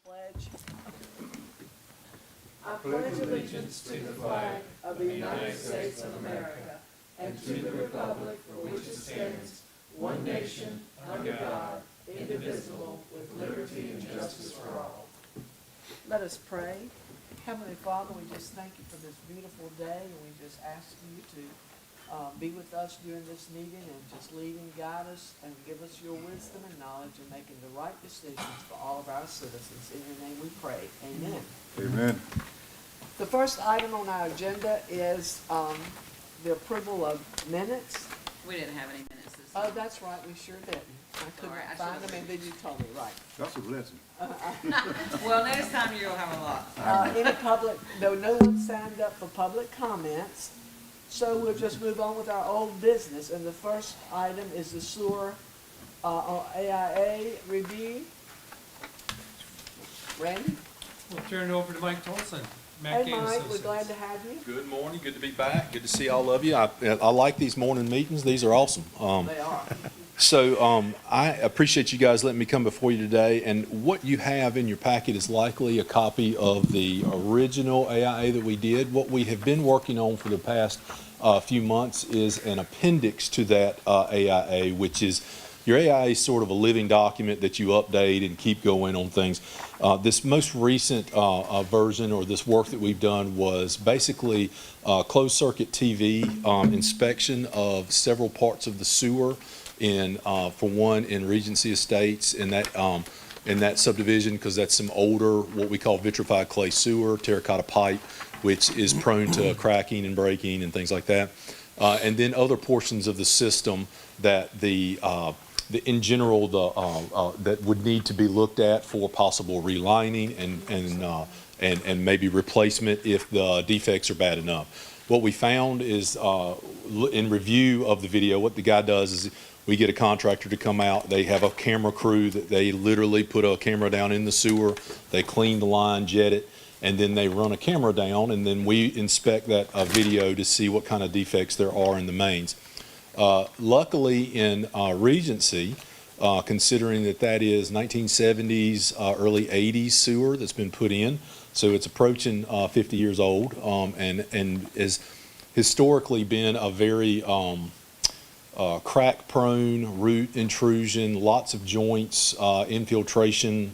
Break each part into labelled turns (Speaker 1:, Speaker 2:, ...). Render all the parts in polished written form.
Speaker 1: Pledge. I pledge allegiance to the flag of the United States of America and to the republic for which it stands, one nation, under God, indivisible, with liberty and justice for all. Let us pray. Heavenly Father, we just thank you for this beautiful day, and we just ask you to be with us during this meeting and just lead and guide us and give us your wisdom and knowledge in making the right decisions for all of our citizens. In your name we pray. Amen.
Speaker 2: Amen.
Speaker 1: The first item on our agenda is the approval of minutes.
Speaker 3: We didn't have any minutes this
Speaker 1: Oh,
Speaker 3: time.
Speaker 1: that's right, we sure didn't. I couldn't
Speaker 3: Sorry, I
Speaker 1: find them,
Speaker 3: should've-
Speaker 1: and then you told me, right.
Speaker 2: That's a blessing.
Speaker 3: Well, next time you'll have a lot.
Speaker 1: Any public, no one signed up for public comments, so we'll just move on with our old business. And the first item is the sewer AIA review. Randy?
Speaker 4: We'll turn it over to Mike Tolson.
Speaker 1: Hey, Mike, we're glad to have you.
Speaker 5: Good morning, good to be back, good to see all of you. I like these morning meetings, these are awesome.
Speaker 1: They are.
Speaker 5: So I appreciate you guys letting me come before you today, and what you have in your packet is likely a copy of the original AIA that we did. What we have been working on for the past few months is an appendix to that AIA, which is your AIA is sort of a living document that you update and keep going on things. This most recent version, or this work that we've done, was basically closed circuit TV inspection of several parts of the sewer for one in Regency Estates in that subdivision, because that's some older, what we call vitrified clay sewer, terracotta pipe, which is prone to cracking and breaking and things like that. And then other portions of the system that in general, that would need to be looked at for possible relining and maybe replacement if the defects are bad enough. What we found is, in review of the video, what the guy does is we get a contractor to come out. They have a camera crew that they literally put a camera down in the sewer. They clean the line, jet it, and then they run a camera down, and then we inspect that video to see what kind of defects there are in the mains. Luckily in Regency, considering that is 1970s, early 80s sewer that's been put in, so it's approaching 50 years old, and has historically been a very crack-prone, root intrusion, lots of joints, infiltration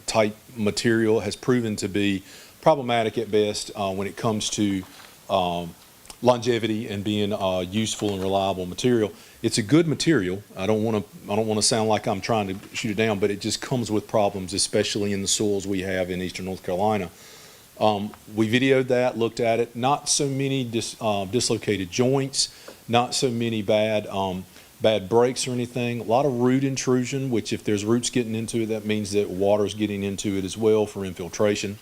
Speaker 5: type material, has proven to be problematic at best when it comes to longevity and being useful and reliable material. It's a good material. I don't want to sound like I'm trying to shoot it down, but it just comes with problems, especially in the soils we have in eastern North Carolina. We videoed that, looked at it. Not so many dislocated joints, not so many bad breaks or anything. A lot of root intrusion, which if there's roots getting into it, that means that water's getting into it as well for infiltration.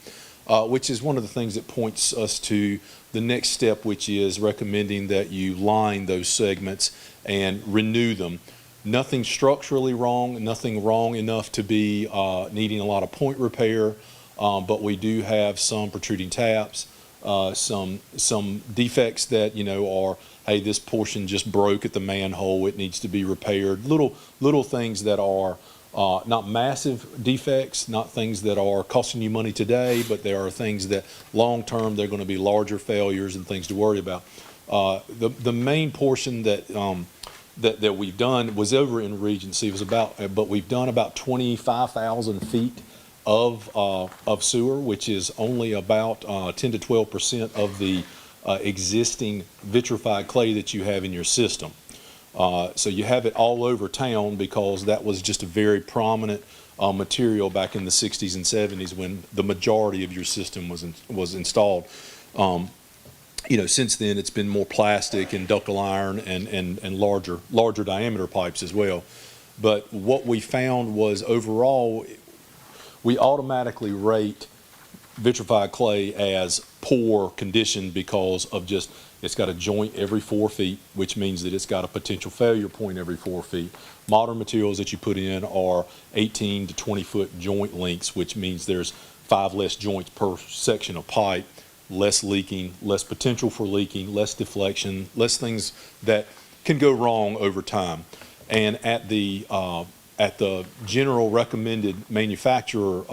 Speaker 5: Which is one of the things that points us to the next step, which is recommending that you line those segments and renew them. Nothing structurally wrong, nothing wrong enough to be needing a lot of point repair, but we do have some protruding taps, some defects that are, hey, this portion just broke at the manhole, it needs to be repaired. Little things that are not massive defects, not things that are costing you money today, but there are things that long-term they're going to be larger failures and things to worry about. The main portion that we've done was over in Regency. But we've done about 25,000 feet of sewer, which is only about 10 to 12% of the existing vitrified clay that you have in your system. So you have it all over town because that was just a very prominent material back in the 60s and 70s when the majority of your system was installed. Since then it's been more plastic and ductile iron and larger diameter pipes as well. But what we found was overall we automatically rate vitrified clay as poor condition because of just it's got a joint every 4 feet, which means that it's got a potential failure point every 4 feet. Modern materials that you put in are 18 to 20 foot joint lengths, which means there's 5 less joints per section of pipe, less leaking, less potential for leaking, less deflection, less things that can go wrong over time. And at the general recommended manufacturer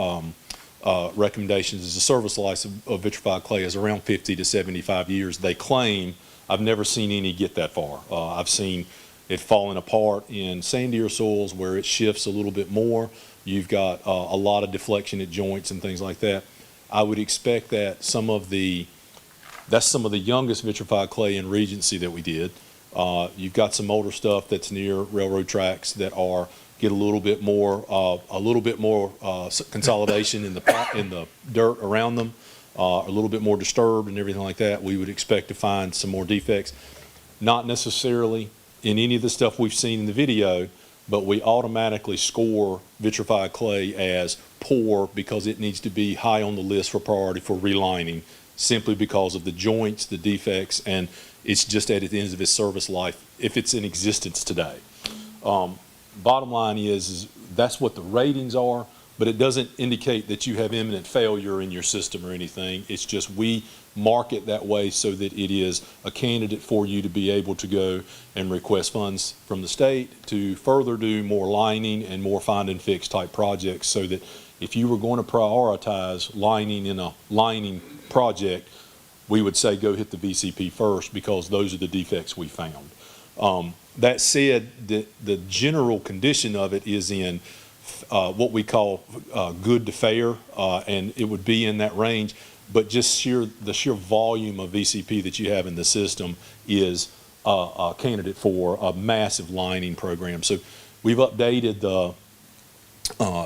Speaker 5: recommendations is the service life of vitrified clay is around 50 to 75 years. They claim, I've never seen any get that far. I've seen it falling apart in sandier soils where it shifts a little bit more. You've got a lot of deflection at joints and things like that. I would expect that that's some of the youngest vitrified clay in Regency that we did. You've got some older stuff that's near railroad tracks that get a little bit more consolidation in the dirt around them, a little bit more disturbed and everything like that. We would expect to find some more defects, not necessarily in any of the stuff we've seen in the video, but we automatically score vitrified clay as poor because it needs to be high on the list for priority for relining, simply because of the joints, the defects, and it's just at the end of its service life if it's in existence today. Bottom line is that's what the ratings are, but it doesn't indicate that you have imminent failure in your system or anything. It's just we mark it that way so that it is a candidate for you to be able to go and request funds from the state to further do more lining and more find and fix type projects, so that if you were going to prioritize lining in a lining project, we would say go hit the VCP first because those are the defects we found. That said, the general condition of it is in what we call good to fair, and it would be in that range, but just the sheer volume of VCP that you have in the system is a candidate for a massive lining program. So we've updated the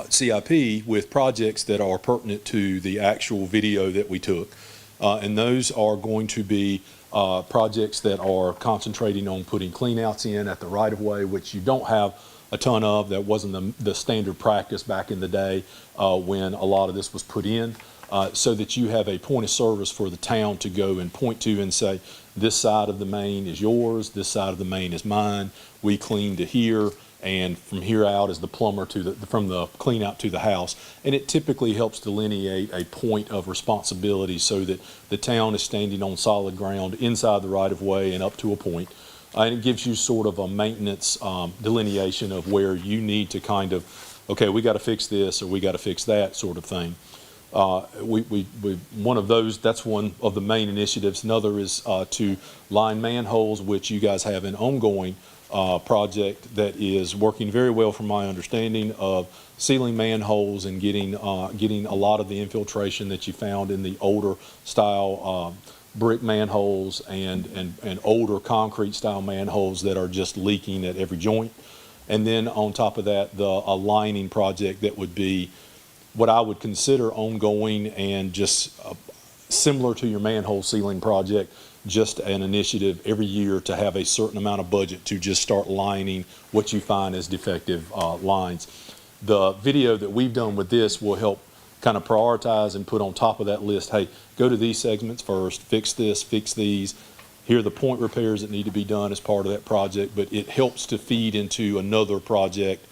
Speaker 5: CIP with projects that are pertinent to the actual video that we took, and those are going to be projects that are concentrating on putting cleanouts in at the right-of-way, which you don't have a ton of. That wasn't the standard practice back in the day when a lot of this was put in, so that you have a point of service for the town to go and point to and say, this side of the main is yours, this side of the main is mine, we clean to here, and from here out is the plumber from the clean out to the house. And it typically helps delineate a point of responsibility so that the town is standing on solid ground inside the right of way and up to a point. And it gives you sort of a maintenance delineation of where you need to kind of, okay, we got to fix this or we got to fix that sort of thing. One of those, that's one of the main initiatives. Another is to line manholes, which you guys have an ongoing project that is working very well from my understanding of sealing manholes and getting a lot of the infiltration that you found in the older style brick manholes and older concrete style manholes that are just leaking at every joint. And then on top of that, a lining project that would be what I would consider ongoing and just similar to your manhole sealing project, just an initiative every year to have a certain amount of budget to just start lining what you find as defective lines. The video that we've done with this will help kind of prioritize and put on top of that list, hey, go to these segments first, fix this, fix these. Here are the point repairs that need to be done as part of that project, but it helps to feed into another project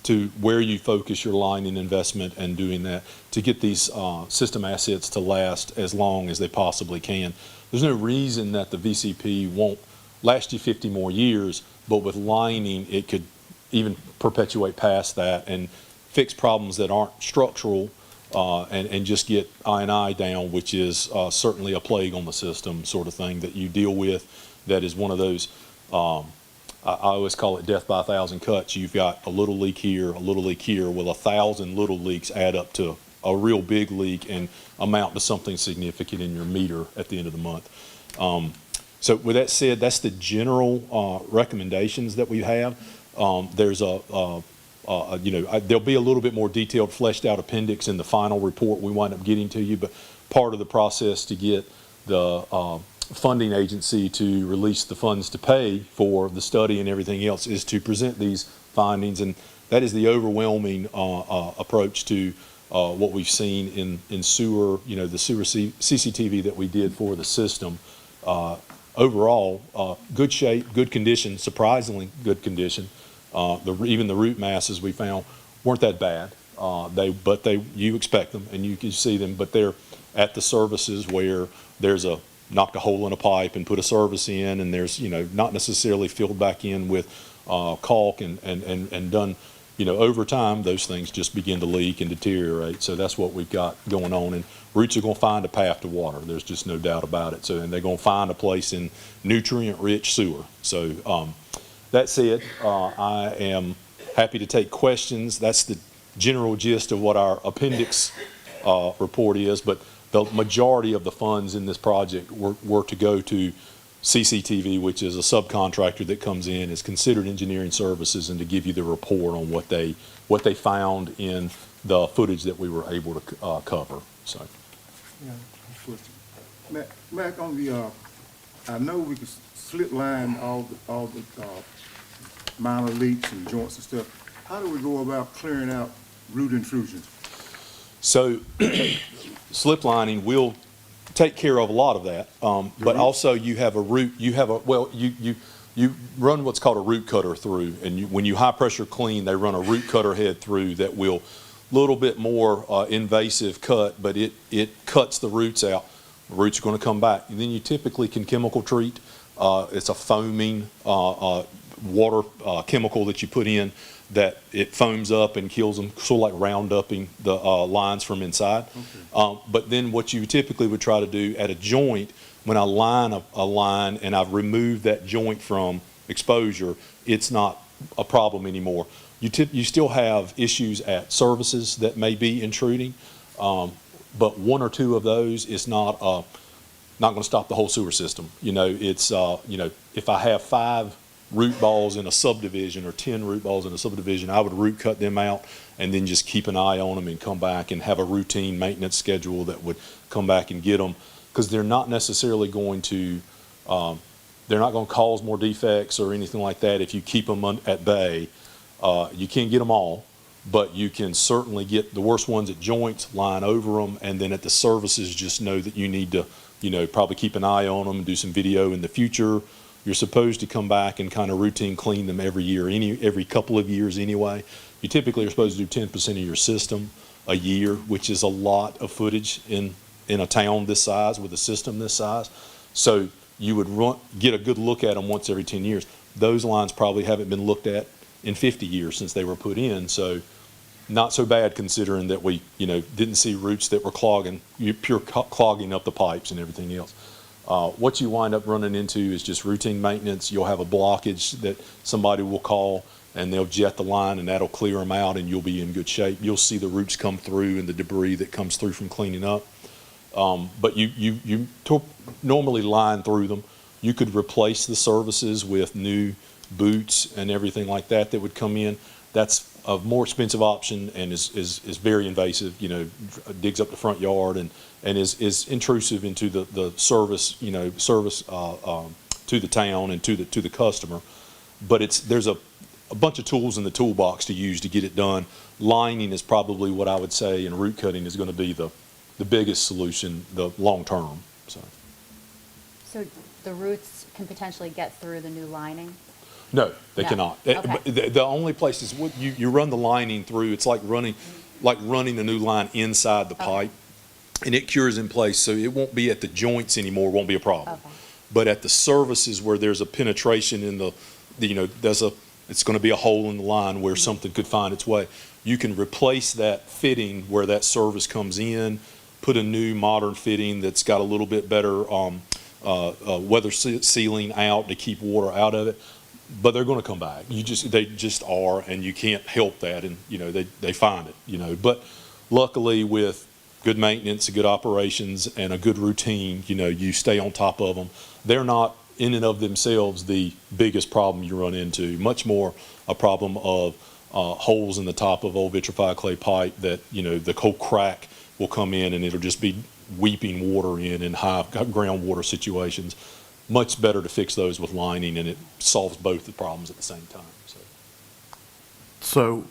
Speaker 5: to where you focus your lining investment and doing that to get these system assets to last as long as they possibly can. There's no reason that the VCP won't last you 50 more years, but with lining, it could even perpetuate past that and fix problems that aren't structural and just get I&I down, which is certainly a plague on the system sort of thing that you deal with. That is one of those, I always call it death by 1,000 cuts. You've got a little leak here, a little leak here. Well, 1,000 little leaks add up to a real big leak and amount to something significant in your meter at the end of the month. So with that said, that's the general recommendations that we have. There's there'll be a little bit more detailed, fleshed out appendix in the final report we wind up getting to you, but part of the process to get the funding agency to release the funds to pay for the study and everything else is to present these findings, and that is the overwhelming approach to what we've seen in sewer, the sewer CCTV that we did for the system. Overall, good shape, good condition, surprisingly good condition. Even the root masses we found weren't that bad. You expect them and you can see them, but they're at the services where there's knocked a hole in a pipe and put a service in, and there's not necessarily filled back in with caulk and done over time, those things just begin to leak and deteriorate. So that's what we've got going on. And roots are going to find a path to water. There's just no doubt about it. So, and they're going to find a place in nutrient-rich sewer. So that said, I am happy to take questions. That's the general gist of what our appendix report is. But the majority of the funds in this project were to go to CCTV, which is a subcontractor that comes in, is considered engineering services, and to give you the report on what they found in the footage that we were able to cover. So,
Speaker 2: yeah, Mac, on the, I know we can slip line all the minor leaks and joints and stuff. How do we go about clearing out root intrusions?
Speaker 5: So, slip lining will take care of a lot of that, but also you have a root. You run what's called a root cutter through, and when you high pressure clean, they run a root cutter head through that will little bit more invasive cut, but it cuts the roots out. The roots are going to come back. And then you typically can chemical treat. It's a foaming water chemical that you put in that it foams up and kills them, sort of like roundupping the lines from inside. Okay. But then what you typically would try to do at a joint, when I line a line and I've removed that joint from exposure, it's not a problem anymore. You still have issues at services that may be intruding, but one or two of those is not going to stop the whole sewer system. It's if I have 5 root balls in a subdivision or 10 root balls in a subdivision, I would root cut them out and then just keep an eye on them and come back and have a routine maintenance schedule that would come back and get them, because they're not necessarily going to cause more defects or anything like that if you keep them at bay. You can't get them all, but you can certainly get the worst ones at joints, line over them, and then at the services, just know that you need to, probably keep an eye on them and do some video in the future. You're supposed to come back and kind of routine clean them every year, every couple of years anyway. You typically are supposed to do 10% of your system a year, which is a lot of footage in a town this size with a system this size. So you would get a good look at them once every 10 years. Those lines probably haven't been looked at in 50 years since they were put in. So not so bad considering that we, didn't see roots that were clogging up the pipes and everything else. What you wind up running into is just routine maintenance. You'll have a blockage that somebody will call and they'll jet the line, and that'll clear them out, and you'll be in good shape. You'll see the roots come through and the debris that comes through from cleaning up. But you normally line through them. You could replace the services with new boots and everything like that would come in. That's a more expensive option and is very invasive, digs up the front yard and is intrusive into the service, to the town and to the customer. But there's a bunch of tools in the toolbox to use to get it done. Lining is probably what I would say, and root cutting is going to be the biggest solution, the long term. So
Speaker 6: the roots can potentially get through the new lining?
Speaker 5: No, they cannot.
Speaker 6: Okay.
Speaker 5: The only place is you run the lining through. It's like running a new line inside the pipe, and it cures in place, so it won't be at the joints anymore. It won't be a problem. Okay. But at the services where there's a penetration in it's going to be a hole in the line where something could find its way. You can replace that fitting where that service comes in, put a new modern fitting that's got a little bit better weather sealing out to keep water out of it. But they're going to come back. They just are, and you can't help that. And they find it. But luckily, with good maintenance, good operations, and a good routine, you stay on top of them. They're not in and of themselves the biggest problem you run into. Much more a problem of holes in the top of old vitrified clay pipe that the whole crack will come in, and it'll just be weeping water in high groundwater situations. Much better to fix those with lining, and it solves both the problems at the same time.
Speaker 7: So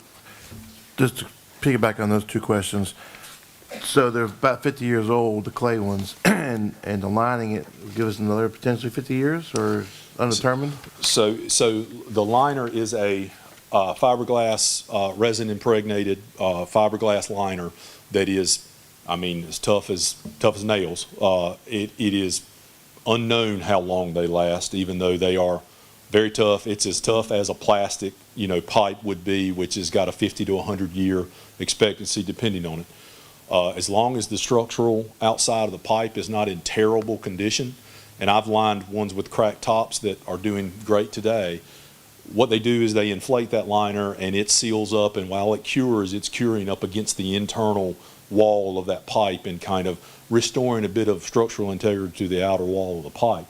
Speaker 7: just to piggyback on those two questions, so they're about 50 years old, the clay ones, and the lining it will give us another potentially 50 years, or undetermined? So
Speaker 5: the liner is a fiberglass, resin impregnated fiberglass liner that is, as tough as nails. It is unknown how long they last, even though they are very tough. It's as tough as a plastic, pipe would be, which has got a 50 to 100-year expectancy depending on it. As long as the structural outside of the pipe is not in terrible condition, and I've lined ones with cracked tops that are doing great today, what they do is they inflate that liner and it seals up, and while it cures, it's curing up against the internal wall of that pipe and kind of restoring a bit of structural integrity to the outer wall of the pipe.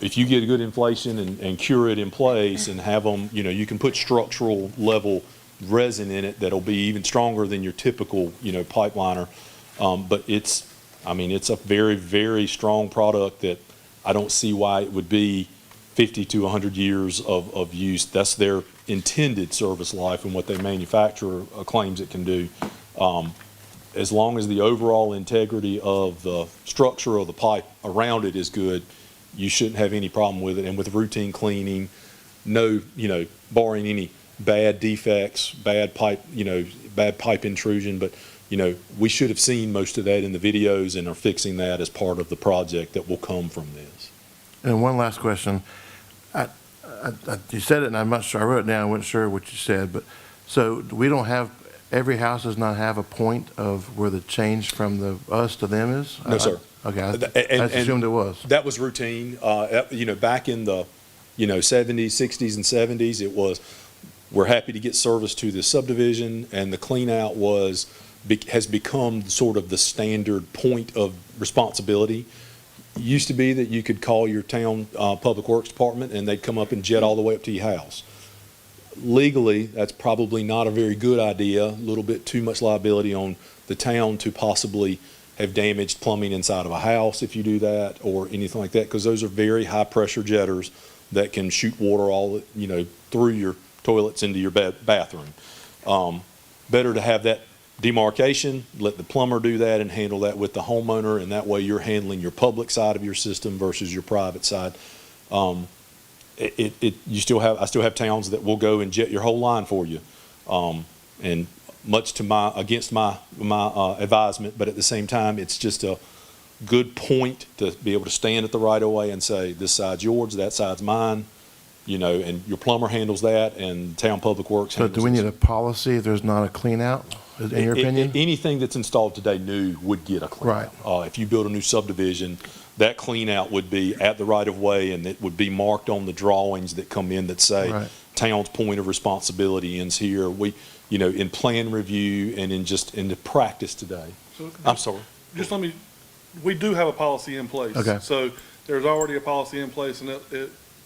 Speaker 5: If you get a good inflation and cure it in place and have them, you can put structural level resin in it that'll be even stronger than your typical, pipe liner. But it's a very, very strong product that I don't see why it would be 50 to 100 years of use. That's their intended service life and what they manufacture claims it can do. As long as the overall integrity of the structure of the pipe around it is good, you shouldn't have any problem with it. And with routine cleaning, no, barring any bad defects, bad pipe intrusion, but we should have seen most of that in the videos and are fixing that as part of the project that will come from this.
Speaker 7: And one last question. You said it, and I'm not sure, I wrote it down, I wasn't sure what you said, but, so we don't have, every house does not have a point of where the change from the us to them is?
Speaker 5: No, sir.
Speaker 7: Okay, I assumed it was.
Speaker 5: That was routine. Back in the, 70s, 60s, and 70s, it was, we're happy to get service to the subdivision, and the clean out has become sort of the standard point of responsibility. It used to be that you could call your town public works department and they'd come up and jet all the way up to your house. Legally, that's probably not a very good idea. A little bit too much liability on the town to possibly have damaged plumbing inside of a house if you do that, or anything like that, because those are very high pressure jetters that can shoot water all through your toilets into your bathroom. Better to have that demarcation, let the plumber do that and handle that with the homeowner, and that way you're handling your public side of your system versus your private side. I still have towns that will go and jet your whole line for you, and much to against my advisement, but at the same time, it's just a good point to be able to stand at the right of way and say, this side's yours, that side's mine, and your plumber handles that, and town public works handles it.
Speaker 7: So do we need a policy if there's not a clean out, in your opinion?
Speaker 5: Anything that's installed today new would get a clean out. If you build a new subdivision, that clean out would be at the right of way, and it would be marked on the drawings that come in that say town's point of responsibility ends here. We, in plan review and in the practice today.
Speaker 8: So,
Speaker 5: I'm sorry.
Speaker 8: We do have a policy in place.
Speaker 7: Okay.
Speaker 8: So there's already a policy in place, and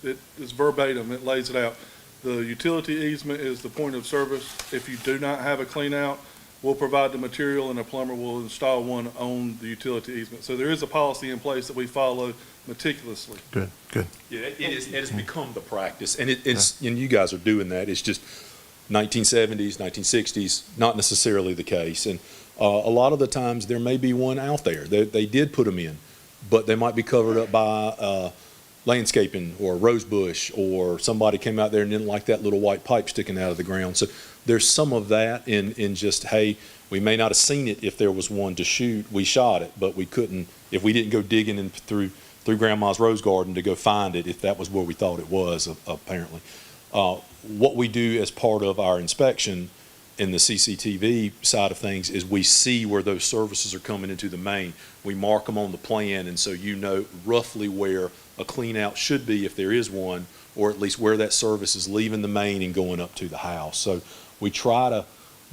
Speaker 8: it is verbatim, it lays it out. The utility easement is the point of service. If you do not have a clean out, we'll provide the material and a plumber will install one on the utility easement. So there is a policy in place that we follow meticulously.
Speaker 7: Good.
Speaker 5: Yeah, it has become the practice, and and you guys are doing that. It's just 1970s, 1960s, not necessarily the case. And a lot of the times there may be one out there. They did put them in, but they might be covered up by landscaping or rose bush, or somebody came out there and didn't like that little white pipe sticking out of the ground. So there's some of that in just, hey, we may not have seen it if there was one to shoot. We shot it, but we couldn't, if we didn't go digging in through Grandma's rose garden to go find it, if that was where we thought it was, apparently. What we do as part of our inspection in the CCTV side of things is we see where those services are coming into the main. We mark them on the plan, and so roughly where a clean out should be if there is one, or at least where that service is leaving the main and going up to the house. So we try to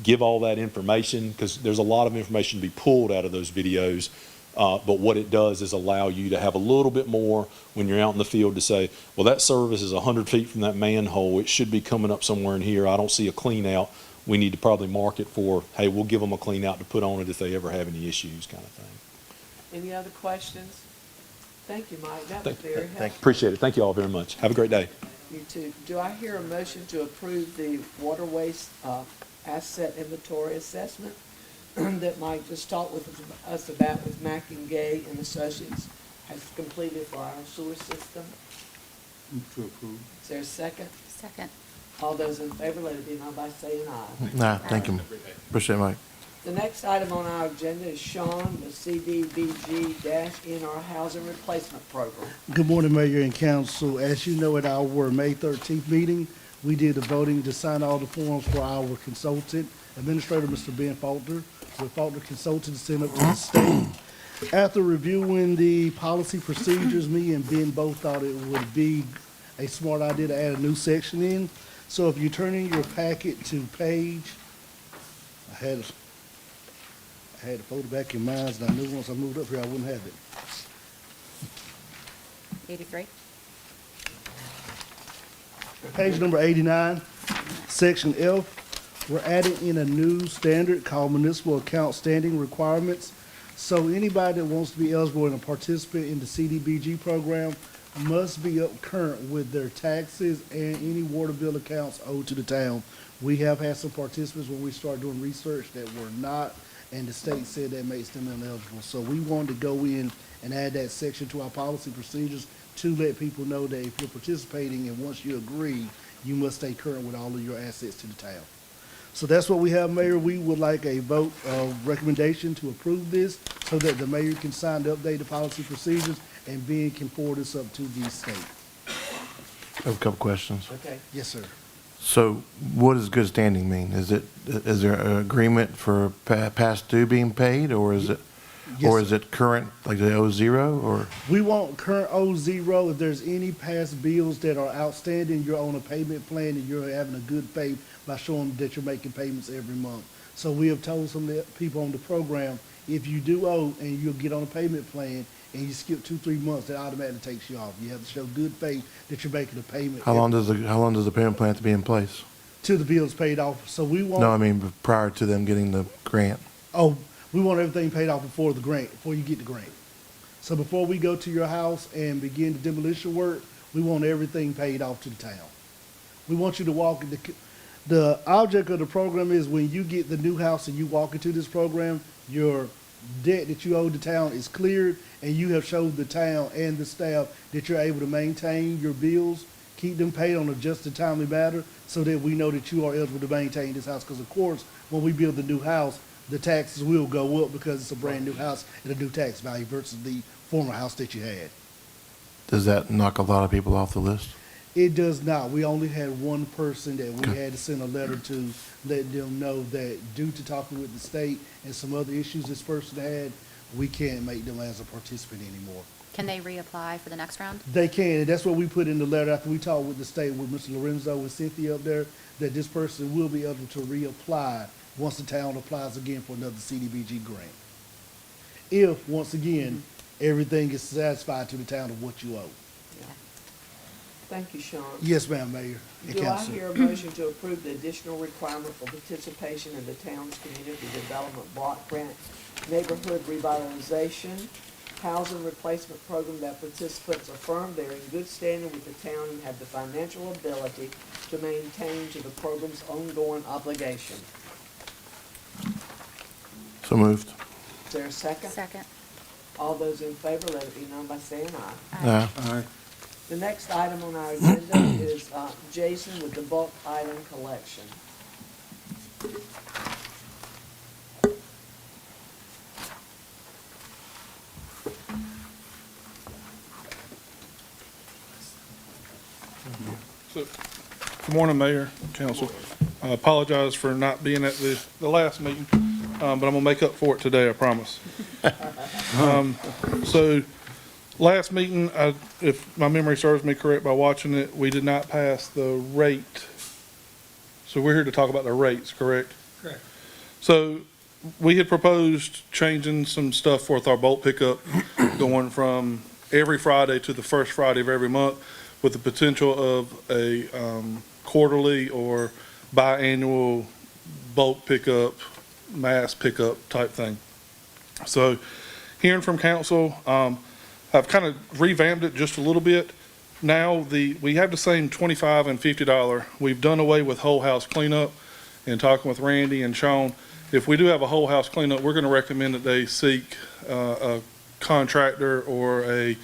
Speaker 5: give all that information, because there's a lot of information to be pulled out of those videos. But what it does is allow you to have a little bit more when you're out in the field to say, well, that service is 100 feet from that manhole. It should be coming up somewhere in here. I don't see a clean out. We need to probably mark it for, hey, we'll give them a clean out to put on it if they ever have any issues, kind of thing.
Speaker 1: Any other questions? Thank you, Mike. That was very helpful.
Speaker 5: Appreciate it. Thank you all very much. Have a great day.
Speaker 1: You too. Do I hear a motion to approve the water waste asset inventory assessment that Mike just talked with us about with Mack and Gay and Associates has completed for our sewer system?
Speaker 2: Move to approve.
Speaker 1: Is there a second?
Speaker 6: Second.
Speaker 1: All those in favor, let it be known by saying aye.
Speaker 7: Nah, thank you. Appreciate it, Mike.
Speaker 1: The next item on our agenda is Sean, the CDBG-NR Housing Replacement Program.
Speaker 9: Good morning, Mayor and Council. As you know, at our May 13th meeting, we did the voting to sign all the forms for our consultant, Administrator Mr. Ben Faulkner, with Faulkner Consultants sent up to the state. After reviewing the policy procedures, me and Ben both thought it would be a smart idea to add a new section in. So if you turn in your packet to page, I had the folder back in mind, and I knew once I moved up here, I wouldn't have it.
Speaker 6: 83?
Speaker 9: Page number 89, section F, we're adding in a new standard called municipal account standing requirements. So anybody that wants to be eligible and a participant in the CDBG program must be up current with their taxes and any water bill accounts owed to the town. We have had some participants when we started doing research that were not, and the state said that makes them ineligible. So we wanted to go in and add that section to our policy procedures to let people know that if you're participating and once you agree, you must stay current with all of your assets to the town. So that's what we have, Mayor. We would like a vote of recommendation to approve this so that the mayor can sign the updated policy procedures and Ben can forward this up to the state.
Speaker 7: I have a couple questions.
Speaker 1: Okay.
Speaker 9: Yes, sir.
Speaker 7: So what does good standing mean? Is there an agreement for past due being paid, or is it,
Speaker 9: Yes,
Speaker 7: or
Speaker 9: sir.
Speaker 7: is it current, like the O0, or?
Speaker 9: We want current O0. If there's any past bills that are outstanding, you're on a payment plan and you're having a good faith by showing that you're making payments every month. So we have told some people on the program, if you do owe and you'll get on a payment plan and you skip 2-3 months, that automatically takes you off. You have to show good faith that you're making a payment.
Speaker 7: How long does the payment plan have to be in place?
Speaker 9: Till the bill's paid off. So we want.
Speaker 7: No, I mean prior to them getting the grant.
Speaker 9: Oh, we want everything paid off before you get the grant. So before we go to your house and begin the demolition work, we want everything paid off to the town. We want you to walk in the object of the program is when you get the new house and you walk into this program, your debt that you owe the town is cleared and you have showed the town and the staff that you're able to maintain your bills, keep them paid on a just and timely manner so that we know that you are eligible to maintain this house. Because of course, when we build the new house, the taxes will go up because it's a brand new house at a new tax value versus the former house that you had.
Speaker 7: Does that knock a lot of people off the list?
Speaker 9: It does not. We only had one person that we had to send a letter to let them know that due to talking with the state and some other issues this person had, we can't make them as a participant anymore.
Speaker 6: Can they reapply for the next round?
Speaker 9: They can, and that's what we put in the letter after we talked with the state, with Mr. Lorenzo and Cynthia up there, that this person will be able to reapply once the town applies again for another CDBG grant. If, once again, everything is satisfied to the town of what you owe.
Speaker 1: Thank you, Sean.
Speaker 9: Yes, ma'am, Mayor and
Speaker 1: Do I
Speaker 9: Council.
Speaker 1: hear a motion to approve the additional requirement for participation in the town's community development block grant neighborhood revitalization housing replacement program, that participants affirm they're in good standing with the town and have the financial ability to maintain to the program's ongoing obligation?
Speaker 7: So moved.
Speaker 1: Is there a second?
Speaker 6: Second.
Speaker 1: All those in favor, let it be known by saying aye.
Speaker 7: Aye.
Speaker 2: All right.
Speaker 1: The next item on our agenda is Jason with the bulk item collection.
Speaker 8: So, good morning, Mayor, Council. I apologize for not being at the last meeting, but I'm gonna make up for it today, I promise. So, last meeting, if my memory serves me correct by watching it, we did not pass the rate. So we're here to talk about the rates, correct?
Speaker 4: Correct.
Speaker 8: So we had proposed changing some stuff with our bulk pickup, going from every Friday to the first Friday of every month, with the potential of a quarterly or biannual bulk pickup, mass pickup type thing. So hearing from council, I've kind of revamped it just a little bit. Now we have the same $25 and $50. We've done away with whole house cleanup, and talking with Randy and Sean, if we do have a whole house cleanup, we're going to recommend that they seek a contractor or a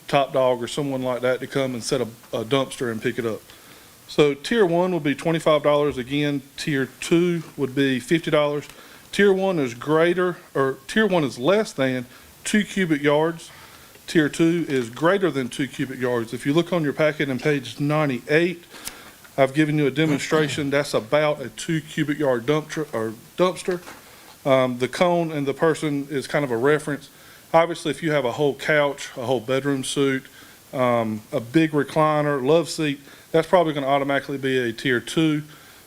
Speaker 8: top dog or someone like that to come and set a dumpster and pick it up. So tier 1 would be $25 again. Tier 2 would be $50. Tier 1 is greater, or Tier 1 is less than 2 cubic yards. Tier 2 is greater than 2 cubic yards. If you look on your packet on page 98, I've given you a demonstration. That's about a 2 cubic yard dumpster. The cone and the person is kind of a reference. Obviously, if you have a whole couch, a whole bedroom suite, a big recliner, love seat, that's probably going to automatically be a Tier 2.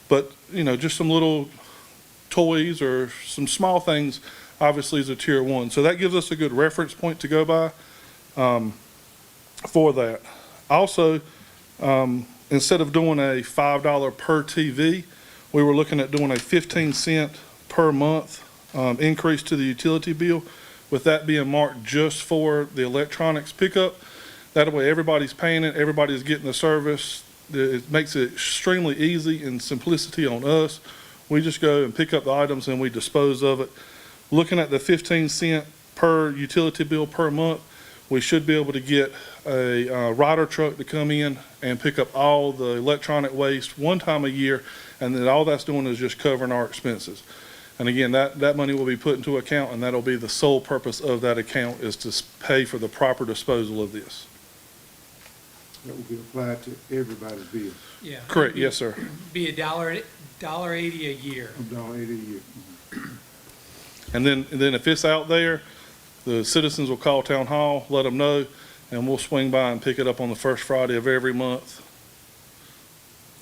Speaker 8: But, just some little toys or some small things, obviously, is a Tier 1. So that gives us a good reference point to go by for that. Also, instead of doing a $5 per TV, we were looking at doing a 15-cent per month increase to the utility bill, with that being marked just for the electronics pickup. That way everybody's paying it, everybody's getting the service. It makes it extremely easy and simplicity on us. We just go and pick up the items and we dispose of it. Looking at the 15-cent per utility bill per month, we should be able to get a rider truck to come in and pick up all the electronic waste one time a year, and then all that's doing is just covering our expenses. And again, that money will be put into account, and that'll be the sole purpose of that account, is to pay for the proper disposal of this.
Speaker 2: That will be applied to everybody's bill,
Speaker 4: Yeah.
Speaker 8: Correct, yes, sir.
Speaker 4: Be $1.80 a year.
Speaker 2: $1.80 a year.
Speaker 8: And then if it's out there, the citizens will call town hall, let them know, and we'll swing by and pick it up on the first Friday of every month.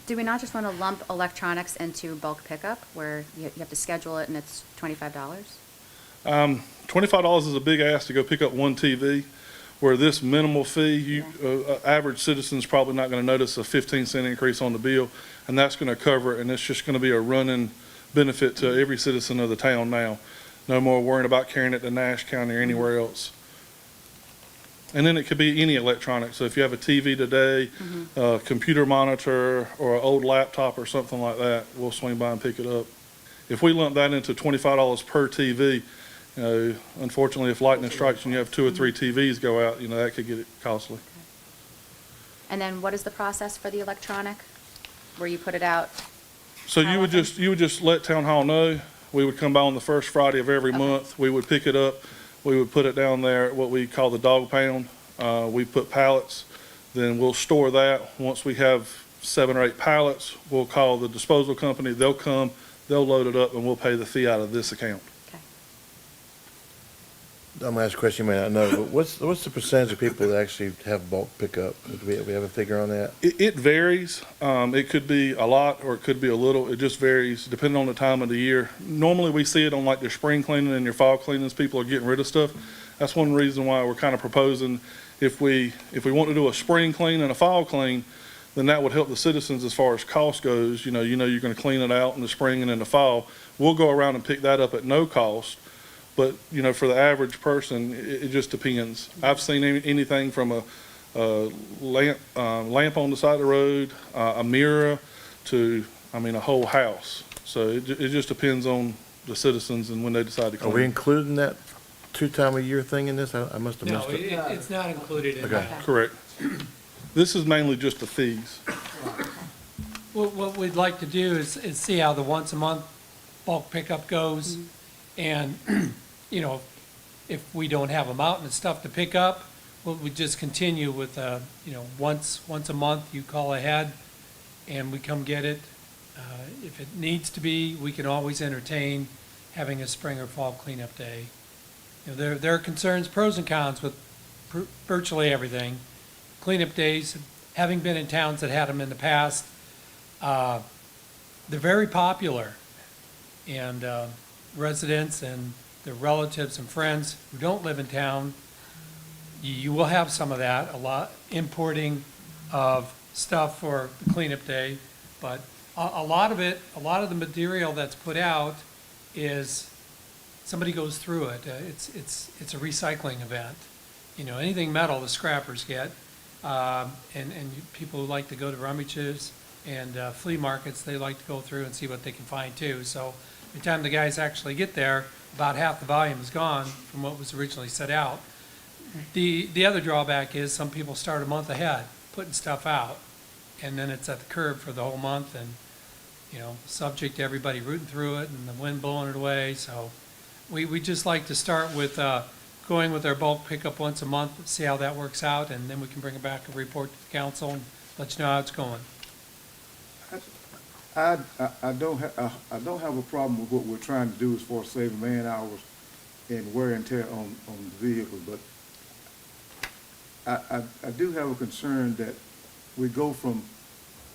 Speaker 6: Do we not just want to lump electronics into bulk pickup where you have to schedule it and it's $25?
Speaker 8: $25 is a big ask to go pick up one TV, where this minimal fee, average citizen's probably not going to notice a 15-cent increase on the bill, and that's going to cover it, and it's just going to be a running benefit to every citizen of the town now. No more worrying about carrying it to Nash County or anywhere else. And then it could be any electronic. So if you have a TV today, a computer monitor, or an old laptop or something like that, we'll swing by and pick it up. If we lump that into $25 per TV, unfortunately, if lightning strikes and you have 2 or 3 TVs go out, that could get it costly.
Speaker 6: And then what is the process for the electronic, where you put it out?
Speaker 8: So
Speaker 6: How
Speaker 8: you would
Speaker 6: often?
Speaker 8: just let town hall know. We would come by on the first Friday of every month. We would pick it up. We would put it down there at what we call the dog pound. We put pallets. Then we'll store that. Once we have 7 or 8 pallets, we'll call the disposal company. They'll come, they'll load it up, and we'll pay the fee out of this account.
Speaker 6: Okay.
Speaker 7: I'm gonna ask a question you may not know, but what's the percentage of people that actually have bulk pickup? Do we have a figure on that?
Speaker 8: It varies. It could be a lot or it could be a little. It just varies depending on the time of the year. Normally we see it on like your spring cleaning and your fall cleanings. People are getting rid of stuff. That's one reason why we're kind of proposing, if we want to do a spring clean and a fall clean, then that would help the citizens as far as cost goes. You're going to clean it out in the spring and in the fall. We'll go around and pick that up at no cost. But, for the average person, it just depends. I've seen anything from a lamp on the side of the road, a mirror, to, a whole house. So it just depends on the citizens and when they decide to
Speaker 7: Are
Speaker 8: clean.
Speaker 7: we including that 2-time-a-year thing in this? I must have
Speaker 4: No,
Speaker 7: missed it.
Speaker 4: it's not included in
Speaker 7: Okay.
Speaker 4: that.
Speaker 8: Correct. This is mainly just the fees.
Speaker 4: What we'd like to do is see how the once-a-month bulk pickup goes. And, if we don't have a mountain of stuff to pick up, we just continue with, once a month, you call ahead and we come get it. If it needs to be, we can always entertain having a spring or fall cleanup day. There are concerns, pros and cons with virtually everything. Cleanup days, having been in towns that had them in the past, they're very popular. And residents and their relatives and friends who don't live in town, you will have some of that, a lot importing of stuff for the cleanup day. But a lot of the material that's put out is, somebody goes through it. It's a recycling event. Anything metal the scrappers get, and people who like to go to rummages and flea markets, they like to go through and see what they can find too. So by the time the guys actually get there, about half the volume is gone from what was originally set out. The other drawback is some people start a month ahead, putting stuff out, and then it's at the curb for the whole month, and subject to everybody rooting through it and the wind blowing it away. So we just like to start with going with our bulk pickup once a month, see how that works out, and then we can bring it back and report to the council and let you know how it's going.
Speaker 2: I don't have a problem with what we're trying to do as far as saving man hours and wear and tear on the vehicle, but I do have a concern that we go from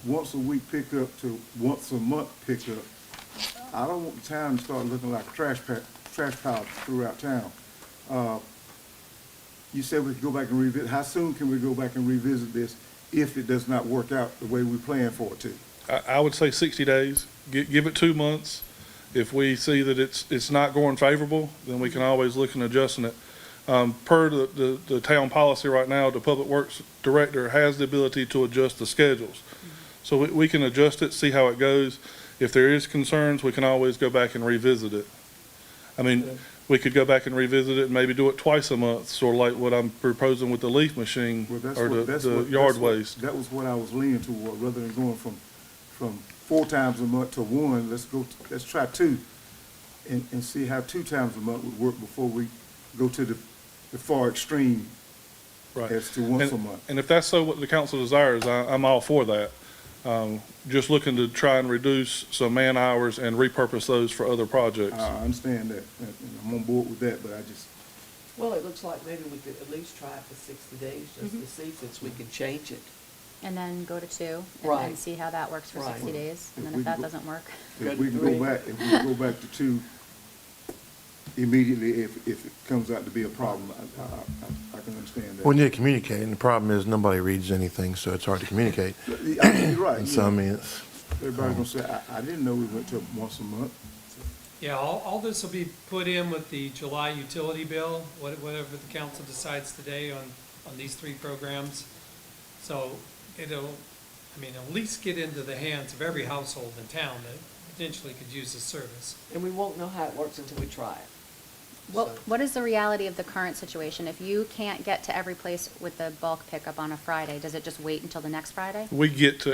Speaker 2: once a week pickup to once a month pickup. I don't want the town to start looking like a trash pile throughout town. You said we could go back and revisit. How soon can we go back and revisit this if it does not work out the way we plan for it to?
Speaker 8: I would say 60 days. Give it 2 months. If we see that it's not going favorable, then we can always look and adjusting it. Per the town policy right now, the Public Works Director has the ability to adjust the schedules. So we can adjust it, see how it goes. If there is concerns, we can always go back and revisit it. I mean, we could go back and revisit it and maybe do it twice a month, sort of like what I'm proposing with the leaf machine or the yard waste.
Speaker 2: That was what I was leaning toward, rather than going from 4 times a month to 1, let's try 2 and see how 2 times a month would work before we go to the far extreme
Speaker 8: Right.
Speaker 2: as to once a month.
Speaker 8: And if that's so what the council desires, I'm all for that. Just looking to try and reduce some man hours and repurpose those for other projects.
Speaker 2: I understand that, and I'm on board with that, but I just,
Speaker 1: Well, it looks like maybe we could at least try it for 60 days, just to see, since we can change it.
Speaker 6: And then go to 2, and then
Speaker 1: Right.
Speaker 6: see how that works for
Speaker 1: Right.
Speaker 6: 60 days. And
Speaker 2: If
Speaker 6: then
Speaker 2: we
Speaker 6: if that
Speaker 2: go-
Speaker 6: doesn't work,
Speaker 2: if we can go back to 2 immediately, if it comes out to be a problem, I can understand that.
Speaker 7: We need to communicate, and the problem is nobody reads anything, so it's hard to communicate.
Speaker 2: I mean, you're right.
Speaker 7: And
Speaker 2: you
Speaker 7: so, I
Speaker 2: know,
Speaker 7: mean, it's,
Speaker 2: Everybody's gonna say, I didn't know we went to once a month.
Speaker 4: Yeah, all this will be put in with the July utility bill, whatever the council decides today on these 3 programs. So it'll, at least get into the hands of every household in town that potentially could use this service.
Speaker 1: And we won't know how it works until we try it.
Speaker 6: what is the reality of the current situation? If you can't get to every place with the bulk pickup on a Friday, does it just wait until the next Friday?
Speaker 8: We get to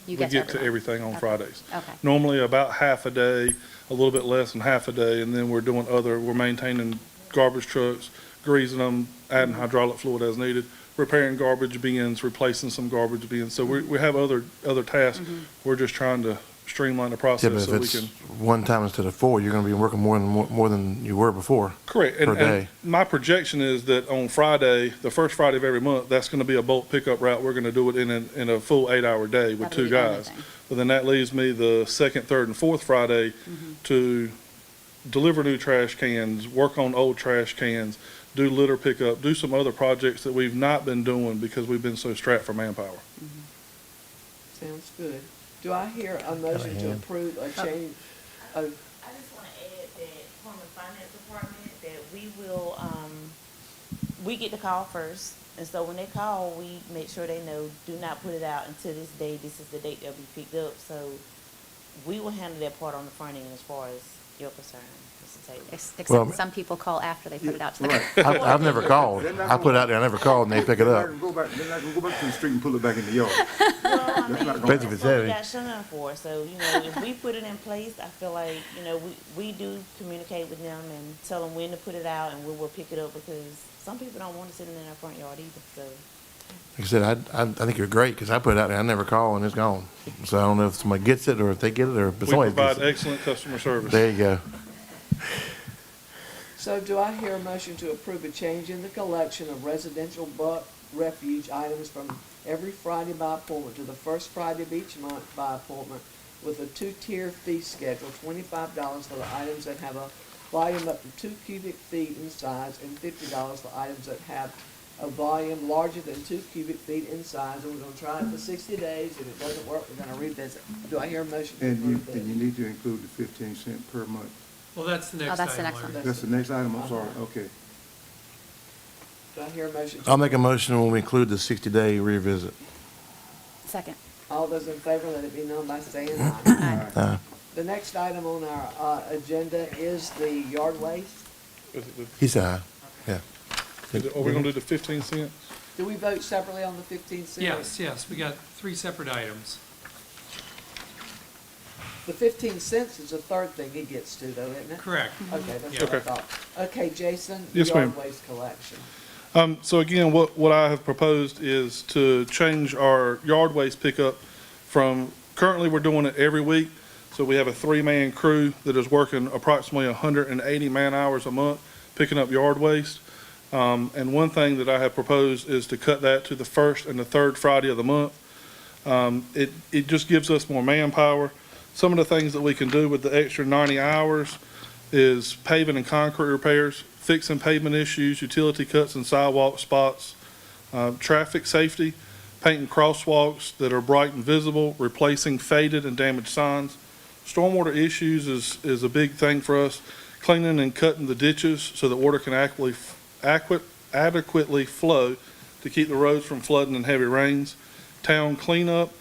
Speaker 6: You get to everyone.
Speaker 8: everything on
Speaker 6: Okay.
Speaker 8: Fridays.
Speaker 6: Okay.
Speaker 8: Normally about half a day, a little bit less than half a day, and then we're maintaining garbage trucks, greasing them, adding hydraulic fluid as needed, repairing garbage bins, replacing some garbage bins. So we have other tasks. We're just trying to streamline the
Speaker 7: yeah,
Speaker 8: process
Speaker 7: but
Speaker 8: so
Speaker 7: if
Speaker 8: we
Speaker 7: it's
Speaker 8: can.
Speaker 7: 1 time instead of 4, you're gonna be working more than you were before.
Speaker 8: Correct.
Speaker 7: per
Speaker 8: And
Speaker 7: day.
Speaker 8: my projection is that on Friday, the first Friday of every month, that's gonna be a bulk pickup route. We're gonna do it in a full 8-hour day with
Speaker 6: That'll
Speaker 8: 2
Speaker 6: be
Speaker 8: guys.
Speaker 6: everything.
Speaker 8: But then that leaves me the 2nd, 3rd, and 4th Friday to deliver new trash cans, work on old trash cans, do litter pickup, do some other projects that we've not been doing because we've been so strapped for manpower.
Speaker 1: Sounds good. Do I hear a motion to approve a change?
Speaker 10: I just want to add that from the finance department, that we will, we get the call first. And so when they call, we make sure they know, do not put it out until this day, this is the date they'll be picked up. So we will handle that part on the front end as far as you're concerned, Mr. Taylor.
Speaker 6: Except
Speaker 7: Well,
Speaker 6: some people call after they put it out to the.
Speaker 2: Right.
Speaker 7: I've never called. I put it out there, I never called, and they pick it
Speaker 2: They're
Speaker 7: up.
Speaker 2: not gonna go back to the street and pull it back in the yard.
Speaker 10: Well, I mean,
Speaker 2: not gonna
Speaker 7: Especially if it's
Speaker 10: that's what
Speaker 7: heavy.
Speaker 10: we got Sean for. So, if we put it in place, I feel like, we do communicate with them and tell them when to put it out, and we will pick it up, because some people don't want to sit in their front yard either, so.
Speaker 7: Like I said, I think you're great, because I put it out there, I never call, and it's gone. So I don't know if somebody gets it, or if they get it, or if
Speaker 8: We
Speaker 7: somebody
Speaker 8: provide
Speaker 7: gets it.
Speaker 8: excellent customer service.
Speaker 7: There you go.
Speaker 1: So do I hear a motion to approve a change in the collection of residential bulk refuge items from every Friday by appointment to the first Friday of each month by appointment, with a 2-tier fee schedule, $25 for the items that have a volume up to 2 cubic feet in size, and $50 for items that have a volume larger than 2 cubic feet in size. And we're gonna try it for 60 days. If it doesn't work, we're gonna revisit. Do I hear a motion to
Speaker 2: And you
Speaker 1: approve that?
Speaker 2: need to include the 15 cents per month.
Speaker 4: Well, that's the next item.
Speaker 6: that's the next
Speaker 4: Larry.
Speaker 6: one.
Speaker 2: That's the next item, I'm sorry, okay.
Speaker 1: Do I hear a motion?
Speaker 7: I'll make a motion when we include the 60-day revisit.
Speaker 6: Second.
Speaker 1: All those in favor, let it be known by saying aye.
Speaker 6: Aye.
Speaker 1: The next item on our agenda is the yard waste.
Speaker 7: He said aye, yeah.
Speaker 8: Are we gonna do the 15 cents?
Speaker 1: Do we vote separately on the 15 cents?
Speaker 4: Yes, we got 3 separate items.
Speaker 1: The 15 cents is the third thing he gets to though, isn't it?
Speaker 4: Correct.
Speaker 1: Okay, that's
Speaker 4: Yeah.
Speaker 1: what I
Speaker 8: Okay.
Speaker 1: thought. Okay, Jason, the
Speaker 8: Yes, ma'am.
Speaker 1: yard waste collection.
Speaker 8: So again, what I have proposed is to change our yard waste pickup from, currently we're doing it every week. So we have a 3-man crew that is working approximately 180 man-hours a month picking up yard waste. And one thing that I have proposed is to cut that to the first and the third Friday of the month. It just gives us more manpower. Some of the things that we can do with the extra 90 hours is paving and concrete repairs, fixing pavement issues, utility cuts and sidewalk spots, traffic safety, painting crosswalks that are bright and visible, replacing faded and damaged signs. Stormwater issues is a big thing for us, cleaning and cutting the ditches so that water can adequately flow to keep the roads from flooding in heavy rains. Town cleanup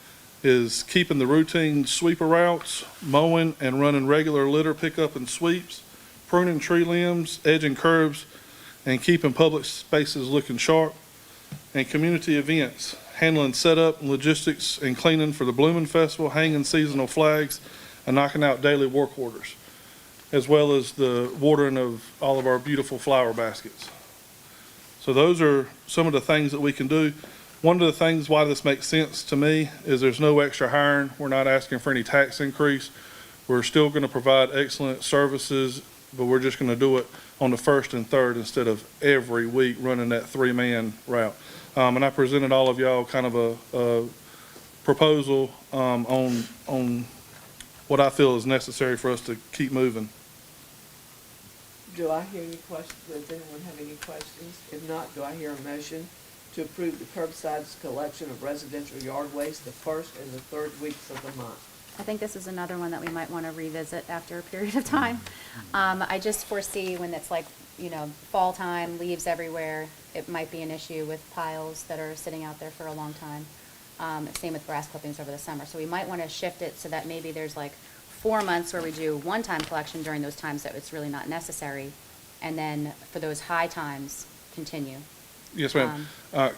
Speaker 8: is keeping the routine sweeper routes, mowing and running regular litter pickup and sweeps, pruning tree limbs, edging curbs, and keeping public spaces looking sharp. And community events, handling setup and logistics and cleaning for the Blooming Festival, hanging seasonal flags, and knocking out daily work orders, as well as the watering of all of our beautiful flower baskets. So those are some of the things that we can do. One of the things why this makes sense to me is there's no extra hiring. We're not asking for any tax increase. We're still going to provide excellent services, but we're just going to do it on the first and third instead of every week running that 3-man route. And I presented all of y'all kind of a proposal on what I feel is necessary for us to keep moving.
Speaker 1: Do I hear any questions? Does anyone have any questions? If not, do I hear a motion to approve the curbside collection of residential yard waste the first and the third weeks of the month?
Speaker 6: I think this is another one that we might want to revisit after a period of time. I just foresee when it's like, fall time, leaves everywhere, it might be an issue with piles that are sitting out there for a long time. Same with grass clippings over the summer. So we might want to shift it so that maybe there's like 4 months where we do one-time collection during those times that it's really not necessary. And then for those high times, continue.
Speaker 8: Yes, ma'am.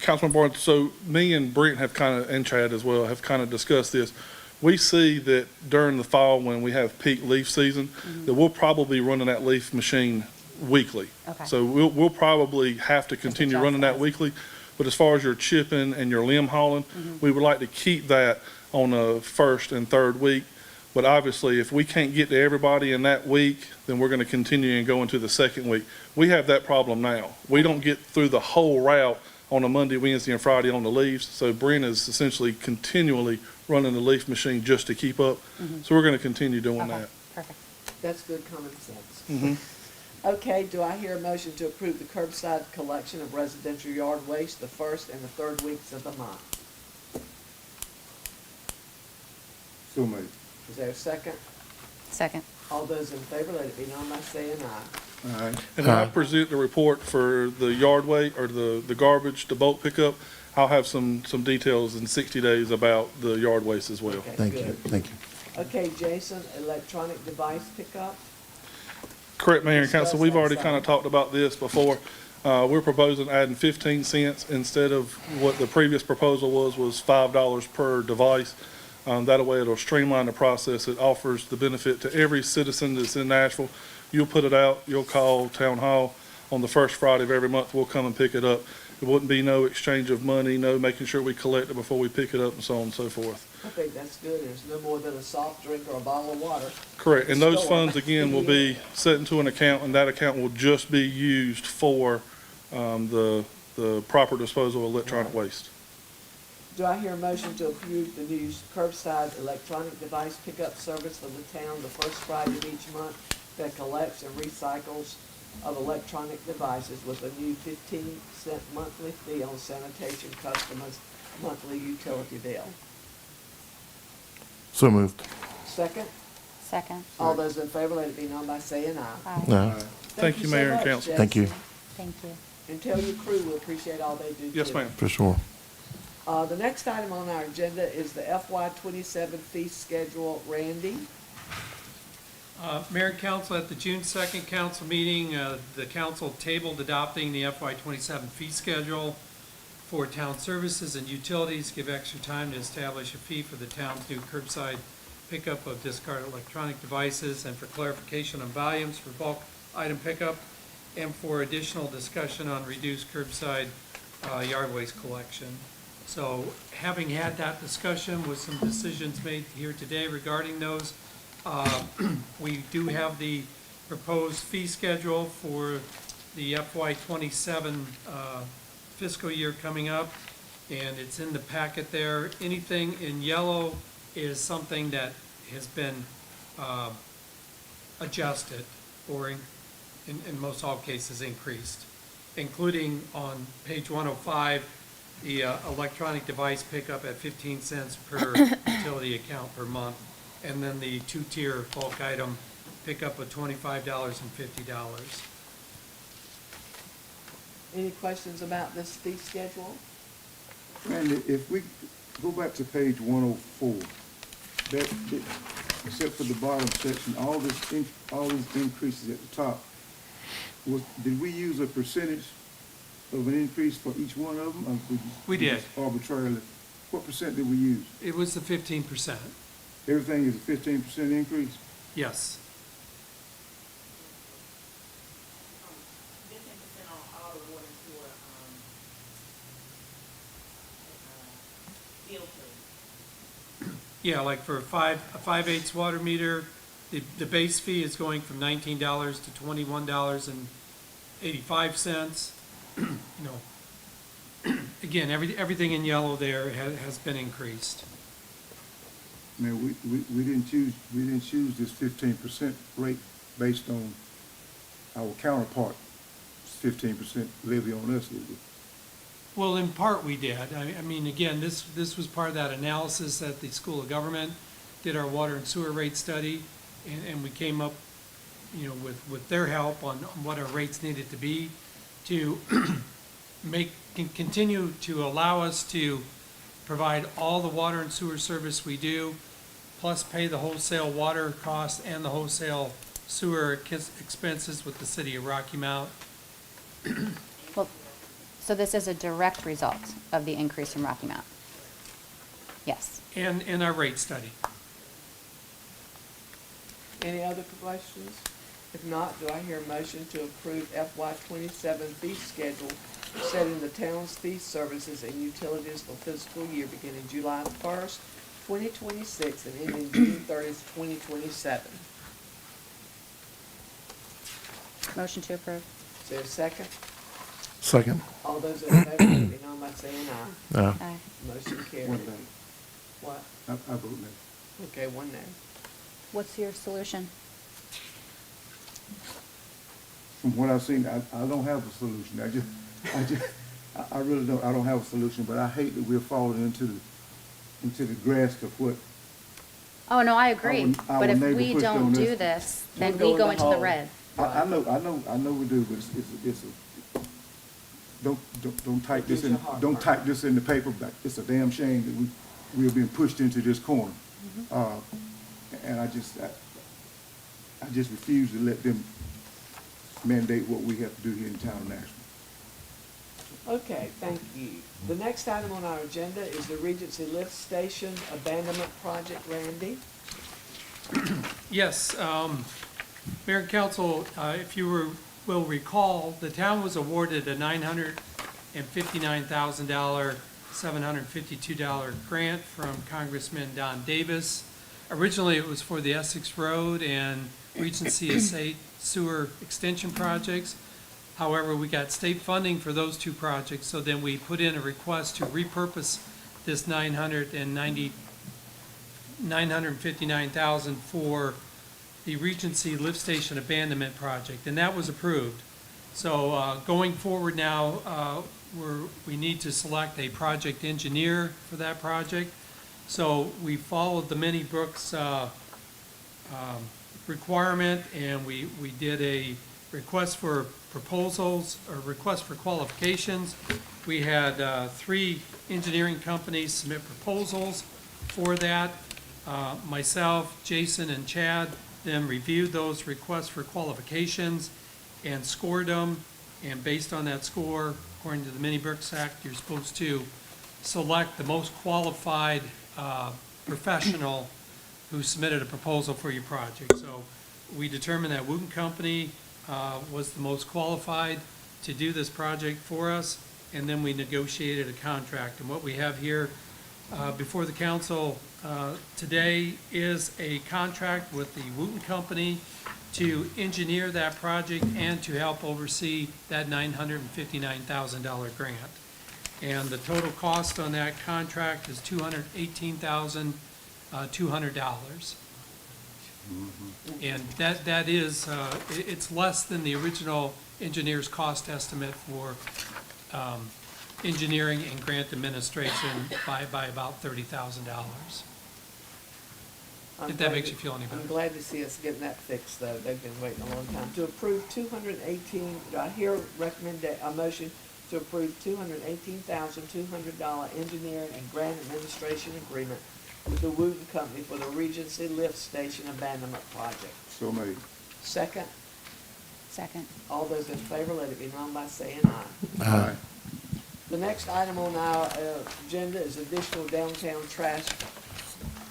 Speaker 8: Councilman Barnes, so me and Brent have and Chad as well, have kind of discussed this. We see that during the fall when we have peak leaf season, that we'll probably be running that leaf machine weekly.
Speaker 6: Okay.
Speaker 8: So we'll probably have to continue
Speaker 6: adjust
Speaker 8: running that
Speaker 6: that.
Speaker 8: weekly. But as far as your chipping and your limb hauling, we would like to keep that on the first and third week. But obviously, if we can't get to everybody in that week, then we're going to continue and go into the second week. We have that problem now. We don't get through the whole route on a Monday, Wednesday, and Friday on the leaves. So Brent is essentially continually running the leaf machine just to keep up. So we're going to continue doing
Speaker 6: Okay,
Speaker 8: that.
Speaker 6: perfect.
Speaker 1: That's good common sense. Okay, do I hear a motion to approve the curbside collection of residential yard waste the first and the third weeks of the month?
Speaker 2: So made.
Speaker 1: Is there a second?
Speaker 6: Second.
Speaker 1: All those in favor, let it be known by saying aye.
Speaker 2: All right.
Speaker 8: And when I present the report for the yard waste or the garbage, the bulk pickup, I'll have some details in 60 days about the yard waste as well.
Speaker 1: Okay,
Speaker 7: Thank you,
Speaker 1: good.
Speaker 7: thank you.
Speaker 1: Okay, Jason, electronic device pickup?
Speaker 8: Correct, Mayor and
Speaker 1: Discuss
Speaker 8: Council. We've
Speaker 1: that
Speaker 8: already
Speaker 1: some.
Speaker 8: kind of talked about this before. We're proposing adding 15 cents instead of what the previous proposal was $5 per device. That way it'll streamline the process. It offers the benefit to every citizen that's in Nashville. You'll put it out, you'll call Town Hall on the first Friday of every month. We'll come and pick it up. There wouldn't be no exchange of money, no making sure we collect it before we pick it up and so on and so forth.
Speaker 1: I think that's good. There's no more than a soft drink or a bottle of water.
Speaker 8: Correct, and those
Speaker 1: Store.
Speaker 8: funds, again, will be set into an account, and that account will just be used for the proper disposal of electronic waste.
Speaker 1: Do I hear a motion to approve the new curbside electronic device pickup service for the town the first Friday of each month that collects and recycles of electronic devices with a new 15-cent monthly fee on sanitation customers' monthly utility bill?
Speaker 7: So moved.
Speaker 1: Second?
Speaker 6: Second.
Speaker 1: All those in favor, let it be known by saying aye.
Speaker 6: Aye.
Speaker 7: No.
Speaker 8: Thank you,
Speaker 1: so
Speaker 8: Mayor and
Speaker 1: much,
Speaker 8: Council.
Speaker 7: Thank you.
Speaker 1: Jason.
Speaker 6: Thank you.
Speaker 1: And tell your crew we appreciate all they do.
Speaker 8: Yes,
Speaker 1: too.
Speaker 8: ma'am.
Speaker 7: For sure.
Speaker 1: The next item on our agenda is the FY '27 fee schedule. Randy?
Speaker 4: Mayor and Council, at the June 2nd council meeting, the council tabled adopting the FY27 fee schedule for town services and utilities, give extra time to establish a fee for the town's new curbside pickup of discarded electronic devices, and for clarification on volumes for bulk item pickup, and for additional discussion on reduced curbside yard waste collection. So having had that discussion with some decisions made here today regarding those, we do have the proposed fee schedule for the FY '27 fiscal year coming up, and it's in the packet there. Anything in yellow is something that has been adjusted or in most all cases increased, including on page 105, the electronic device pickup at 15 cents per utility account per month, and then the two-tier bulk item pickup of $25 and $50.
Speaker 1: Any questions about this fee schedule?
Speaker 2: Randy, if we go back to page 104, except for the bottom section, all these increases at the top, did we use a percentage of an increase for each one of them? Or
Speaker 4: We did.
Speaker 2: just arbitrarily, what percent did we use?
Speaker 4: It was the 15%.
Speaker 2: Everything is a 15% increase?
Speaker 4: Yes.
Speaker 10: 15% on all the water and sewer, bill plate.
Speaker 4: Yeah, like for a 5/8 water meter, the base fee is going from $19 to $21.85. You know, again, everything in yellow there has been increased.
Speaker 2: Man, we didn't choose this 15% rate based on our counterpart 15% levy on us, did we?
Speaker 4: Well, in part we did. I mean, again, this was part of that analysis that the School of Government did our water and sewer rate study, and we came up, you know, with their help on what our rates needed to be to continue to allow us to provide all the water and sewer service we do, plus pay the wholesale water costs and the wholesale sewer expenses with the city of Rocky Mount.
Speaker 6: Well, so this is a direct result of the increase in Rocky Mount? Yes.
Speaker 4: And in our rate study.
Speaker 1: Any other questions? If not, do I hear a motion to approve FY '27 fee schedule setting the town's fee services and utilities for fiscal year beginning July 1st, 2026 and ending June 30th, 2027?
Speaker 6: Motion to approve.
Speaker 1: Is there a second?
Speaker 7: Second.
Speaker 1: All those in favor, let me know by saying aye.
Speaker 6: Aye.
Speaker 1: Motion carried.
Speaker 2: One thing,
Speaker 1: What?
Speaker 2: I vote nay.
Speaker 1: Okay, one nay.
Speaker 6: What's your solution?
Speaker 2: From what I've seen, I don't have a solution. I really don't. I don't have a solution, but I hate that we're falling into the grasp of what.
Speaker 6: Oh, no, I agree.
Speaker 2: Our
Speaker 6: But if
Speaker 2: neighbor
Speaker 6: we
Speaker 2: pushed on
Speaker 6: don't do
Speaker 2: us.
Speaker 6: this,
Speaker 1: We'll
Speaker 6: then
Speaker 1: go
Speaker 6: we
Speaker 1: in
Speaker 6: go
Speaker 1: the
Speaker 6: into the
Speaker 1: hole.
Speaker 6: red.
Speaker 2: I know we do, but it's a, don't type this
Speaker 1: Gives
Speaker 2: in,
Speaker 1: you a
Speaker 2: don't
Speaker 1: heartburn.
Speaker 2: type this in the paper, but it's a damn shame that we are being pushed into this corner. And I just refuse to let them mandate what we have to do here in the town of Nashville.
Speaker 1: Okay, thank you. The next item on our agenda is the Regency Lift Station Abandonment Project. Randy?
Speaker 4: Yes, Mayor and Council, if you will recall, the town was awarded a $959,000, $752 grant from Congressman Don Davis. Originally, it was for the Essex Road and Regency Estate Sewer Extension projects. However, we got state funding for those two projects, so then we put in a request to repurpose this $959,000 for the Regency Lift Station Abandonment Project, and that was approved. So going forward now, we need to select a project engineer for that project. So we followed the Minnie Brooks requirement, and we did a request for proposals, or request for qualifications. We had 3 engineering companies submit proposals for that. Myself, Jason, and Chad then reviewed those requests for qualifications and scored them. And based on that score, according to the Minnie Brooks Act, you're supposed to select the most qualified professional who submitted a proposal for your project. So we determined that Wooten Company was the most qualified to do this project for us, and then we negotiated a contract. And what we have here before the council today is a contract with the Wooten Company to engineer that project and to help oversee that $959,000 grant. And the total cost on that contract is $218,200. And that is, it's less than the original engineer's cost estimate for engineering and grant administration by about $30,000.
Speaker 1: I'm
Speaker 4: If that
Speaker 1: glad
Speaker 4: makes
Speaker 1: to-
Speaker 4: you feel any better.
Speaker 1: I'm glad to see us getting that fixed, though. They've been waiting a long time. To approve 218, do I hear a motion to approve $218,200 engineering and grant administration agreement with the Wooten Company for the Regency Lift Station Abandonment Project?
Speaker 2: So made.
Speaker 1: Second,
Speaker 6: Second.
Speaker 1: all those in favor, let it be known by saying aye.
Speaker 2: Aye.
Speaker 1: The next item on our agenda is additional downtown trash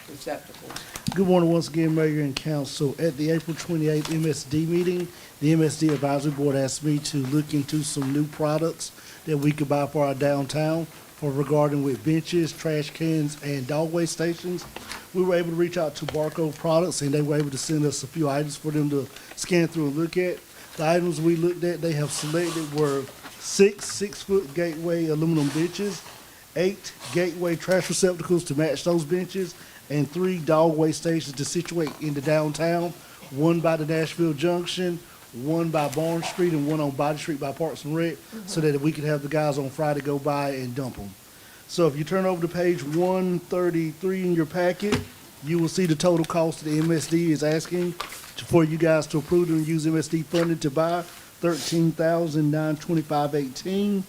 Speaker 1: receptacles.
Speaker 9: Good morning once again, Mayor and Council. At the April 28th MSD meeting, the MSD Advisory Board asked me to look into some new products that we could buy for our downtown for regarding with benches, trash cans, and dog waste stations. We were able to reach out to Barcode Products, and they were able to send us a few items for them to scan through and look at. The items we looked at, they have selected were 6 Gateway aluminum benches, 8 Gateway trash receptacles to match those benches, and 3 dog waste stations to situate in the downtown, 1 by the Nashville Junction, 1 by Barnes Street, and 1 on Body Street by Parks and Rec, so that we could have the guys on Friday go by and dump them. So if you turn over to page 133 in your packet, you will see the total cost the MSD is asking for you guys to approve and use MSD funding to buy, $13,925.18.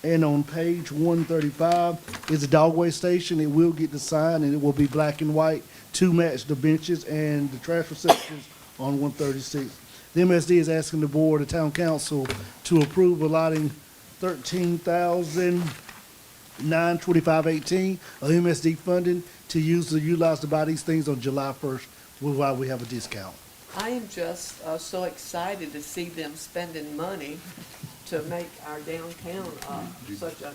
Speaker 9: And on page 135 is a dog waste station. It will get the sign, and it will be black and white to match the benches and the trash receptacles on 136. The MSD is asking the board, the town council, to approve allotting $13,925.18 of MSD funding to utilize to buy these things on July 1st, while we have a discount.
Speaker 1: I am just so excited to see them spending money to make our downtown such a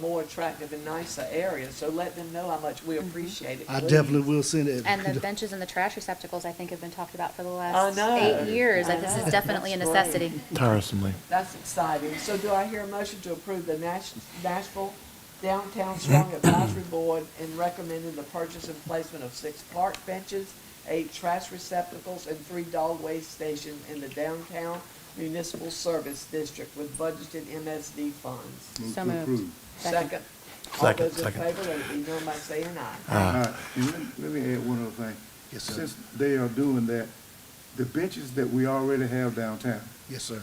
Speaker 1: more attractive and nicer area. So let them know how much we appreciate it.
Speaker 9: I
Speaker 1: please.
Speaker 9: definitely will send it.
Speaker 6: And the benches and the trash receptacles, I think, have been talked about for the
Speaker 1: I
Speaker 6: last
Speaker 1: know.
Speaker 6: 8 years.
Speaker 1: I
Speaker 6: Like, this
Speaker 1: know.
Speaker 6: is definitely a
Speaker 1: That's
Speaker 6: necessity.
Speaker 7: Tiresomely.
Speaker 1: That's exciting. So do I hear a motion to approve the Nashville Downtown Strong Advisory Board in recommending the purchase and placement of 6 park benches, 8 trash receptacles, and 3 dog waste stations in the downtown municipal service district with budgeted MSD funds?
Speaker 2: Move
Speaker 6: So
Speaker 2: to
Speaker 6: moved.
Speaker 2: approve.
Speaker 1: Second. All
Speaker 7: Second,
Speaker 1: those in
Speaker 7: second.
Speaker 1: favor, let it be known by saying aye.
Speaker 2: All right, and let me add one other thing.
Speaker 9: Yes, sir.
Speaker 2: Since they are doing that, the benches that we already have downtown,
Speaker 9: Yes, sir.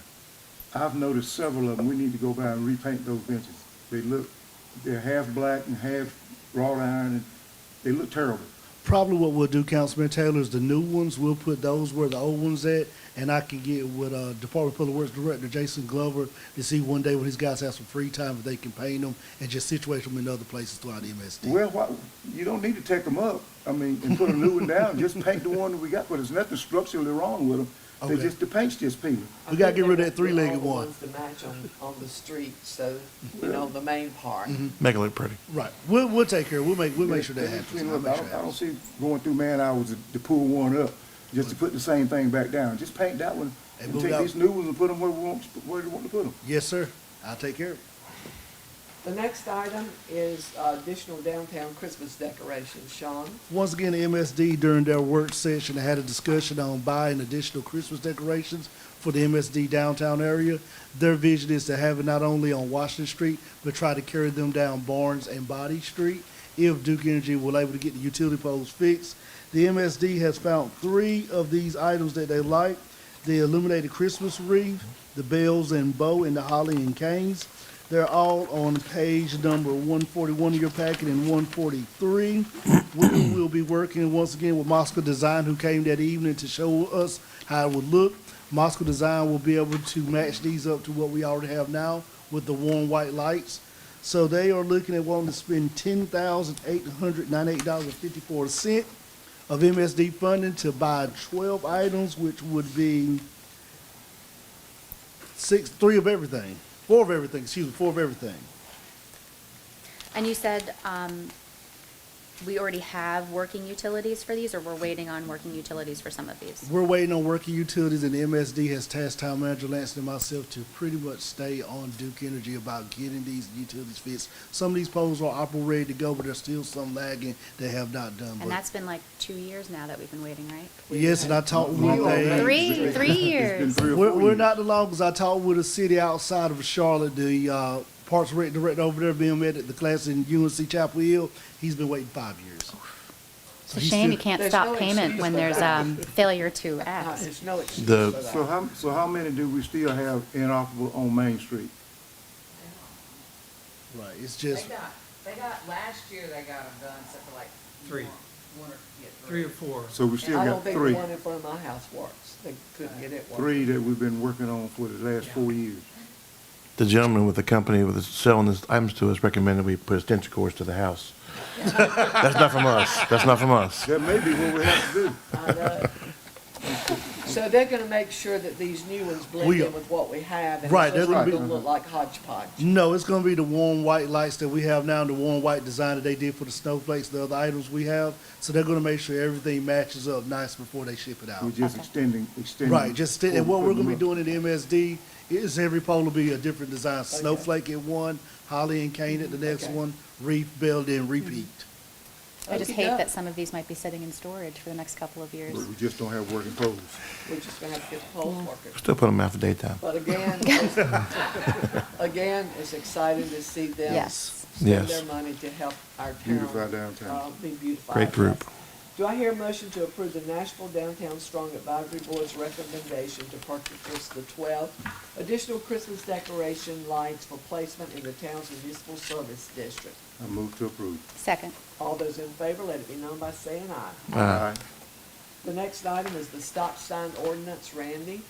Speaker 2: I've noticed several of them, we need to go by and repaint those benches. They're half black and half wrought iron, and they look terrible.
Speaker 9: Probably what we'll do, Councilman Taylor, is the new ones, we'll put those where the old ones at, and I can get with Department of Public Works Director Jason Glover to see one day when these guys have some free time, if they can paint them and just situate them in other places throughout the MSD.
Speaker 2: Well, you don't need to take them up, and put a new one down, just paint the one that we got, but there's nothing structurally wrong with them.
Speaker 9: Okay.
Speaker 2: The paint's just peeling.
Speaker 9: We gotta get rid of that
Speaker 1: I think they
Speaker 9: three-legged
Speaker 1: want
Speaker 9: one.
Speaker 1: the ones to match on the street, so, the main part.
Speaker 7: Make it look pretty.
Speaker 9: Right, we'll take care, we'll make sure that happens.
Speaker 2: Between
Speaker 9: I'll
Speaker 2: them,
Speaker 9: make
Speaker 2: I
Speaker 9: sure it
Speaker 2: don't
Speaker 9: happens.
Speaker 2: see going through man hours to pull one up, just to put the same thing back down. Just paint that one,
Speaker 9: And
Speaker 2: and
Speaker 9: move
Speaker 2: take
Speaker 9: it out.
Speaker 2: these new ones and put them where we want to put them.
Speaker 9: Yes, sir, I'll take care of it.
Speaker 1: The next item is additional downtown Christmas decorations. Sean?
Speaker 9: Once again, the MSD during their work session had a discussion on buying additional Christmas decorations for the MSD downtown area. Their vision is to have it not only on Washington Street, but try to carry them down Barnes and Body Street if Duke Energy will able to get the utility poles fixed. The MSD has found 3 of these items that they like: the illuminated Christmas wreath, the bells and bow, and the holly and canes. They're all on page number 141 of your packet and 143. We will be working once again with Moscow Design, who came that evening to show us how it would look. Moscow Design will be able to match these up to what we already have now with the warm white lights. So they are looking at wanting to spend $10,898.54 of MSD funding to buy 12 items, which would be four of everything, four of everything.
Speaker 6: And you said, we already have working utilities for these, or we're waiting on working utilities for some of these?
Speaker 9: We're waiting on working utilities, and the MSD has tasked Town Manager Lance and myself to pretty much stay on Duke Energy about getting these utilities fixed. Some of these poles are operating ready to go, but there's still some lagging they have not done.
Speaker 6: And
Speaker 9: But
Speaker 6: that's been like 2 years now that we've been waiting, right?
Speaker 9: yes, and I talked with
Speaker 6: Three
Speaker 2: It's been
Speaker 6: years.
Speaker 2: 3 or 4
Speaker 9: We're
Speaker 2: years.
Speaker 9: not the longest. I talked with a city outside of Charlotte, the Parks Rec director over there being met at the class in UNC Chapel Hill. He's been waiting 5 years.
Speaker 6: It's a shame you can't
Speaker 1: There's
Speaker 6: stop
Speaker 1: no
Speaker 6: payment
Speaker 1: excuse
Speaker 6: when
Speaker 1: for
Speaker 6: there's
Speaker 1: that.
Speaker 6: failure to act.
Speaker 1: There's no excuse
Speaker 7: The-
Speaker 1: for that.
Speaker 2: So how many do we still have inoperable on Main Street?
Speaker 9: Right, it's just,
Speaker 3: last year they got them done, except for like.
Speaker 4: Three.
Speaker 3: One or, yeah,
Speaker 4: 3 or 4.
Speaker 2: So we still
Speaker 1: I
Speaker 2: got
Speaker 1: don't think the
Speaker 2: 3,
Speaker 1: one in front of my house works. They couldn't get it working.
Speaker 2: 3 that we've been working on for the last 4 years.
Speaker 7: The gentleman with the company with selling his items to us recommended we put extension cords to the house. That's not from us. That's not from us.
Speaker 2: That may be what we have to do.
Speaker 1: I know. So they're gonna make sure that these new ones blend
Speaker 9: We
Speaker 1: in
Speaker 9: are.
Speaker 1: with what we have, and
Speaker 9: Right,
Speaker 1: it's
Speaker 9: they're
Speaker 1: not
Speaker 9: gonna
Speaker 1: gonna
Speaker 9: be-
Speaker 1: look like hodgepodge.
Speaker 9: no, it's gonna be the warm white lights that we have now, the warm white design that they did for the snowflakes, the other items we have. So they're gonna make sure everything matches up nice before they ship it out.
Speaker 2: We're just extending.
Speaker 9: Right, and what we're gonna be
Speaker 2: putting
Speaker 9: doing at MSD is every pole will be a different design. Snowflake at one, holly and cane at the next
Speaker 1: Okay.
Speaker 9: one, reef, bell, then repeat.
Speaker 6: I just
Speaker 1: Okey-doke.
Speaker 6: hate that some of these might be sitting in storage for the next couple of years.
Speaker 2: But we just don't have working poles.
Speaker 1: We're just gonna have to get the poles working.
Speaker 7: Still put them out for daytime.
Speaker 1: But again, again, it's exciting to see them
Speaker 6: Yes.
Speaker 1: spend
Speaker 7: Yes.
Speaker 1: their money to help our town.
Speaker 2: Beautify downtown.
Speaker 1: Be beautified.
Speaker 7: Great group.
Speaker 1: Yes. Do I hear a motion to approve the Nashville Downtown Strong Advisory Board's recommendation to purchase the 12 additional Christmas decoration lights for placement in the town's municipal service district?
Speaker 2: I move to approve.
Speaker 6: Second.
Speaker 1: All those in favor, let it be known by saying aye.
Speaker 7: Aye.
Speaker 1: The next item is the stop sign ordinance. Randy?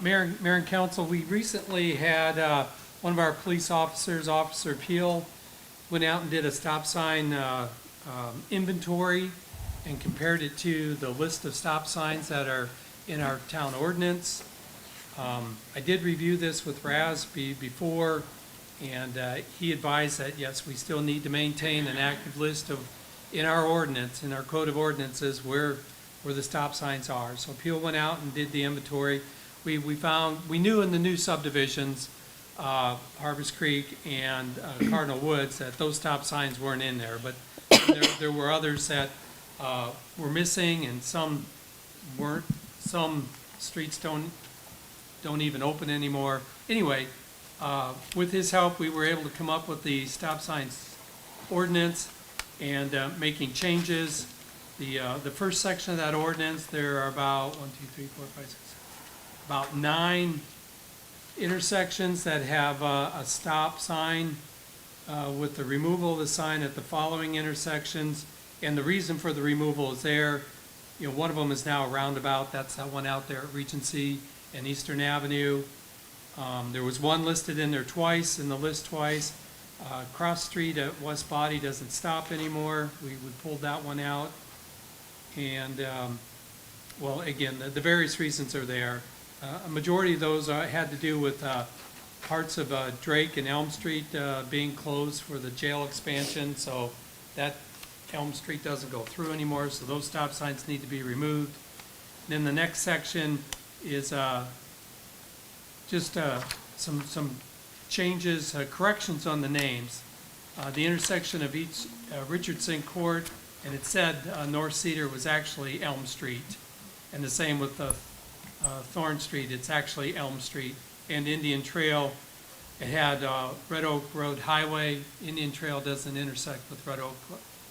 Speaker 4: Mayor and council, we recently had one of our police officers, Officer Peel, went out and did a stop sign inventory and compared it to the list of stop signs that are in our town ordinance. I did review this with Raz before, and he advised that, yes, we still need to maintain an active list of, in our ordinance, in our code of ordinances, where the stop signs are. So Peel went out and did the inventory. We knew in the new subdivisions, Harvest Creek and Cardinal Woods, that those stop signs weren't in there, but there were others that were missing, and some weren't. Some streets don't even open anymore. Anyway, with his help, we were able to come up with the stop signs ordinance and making changes. The first section of that ordinance, there are about 9 intersections that have a stop sign with the removal of the sign at the following intersections. And the reason for the removal is there. You know, one of them is now a roundabout. That's that one out there at Regency and Eastern Avenue. There was one listed in there twice, in the list twice. Cross Street at West Body doesn't stop anymore. We pulled that one out. And, well, again, the various reasons are there. A majority of those had to do with parts of Drake and Elm Street being closed for the jail expansion, so that Elm Street doesn't go through anymore, so those stop signs need to be removed. Then the next section is just some changes, corrections on the names. The intersection of each Richardson Court, and it said North Cedar was actually Elm Street, and the same with Thorn Street, it's actually Elm Street. And Indian Trail, it had Red Oak Road Highway. Indian Trail doesn't intersect with Red Oak,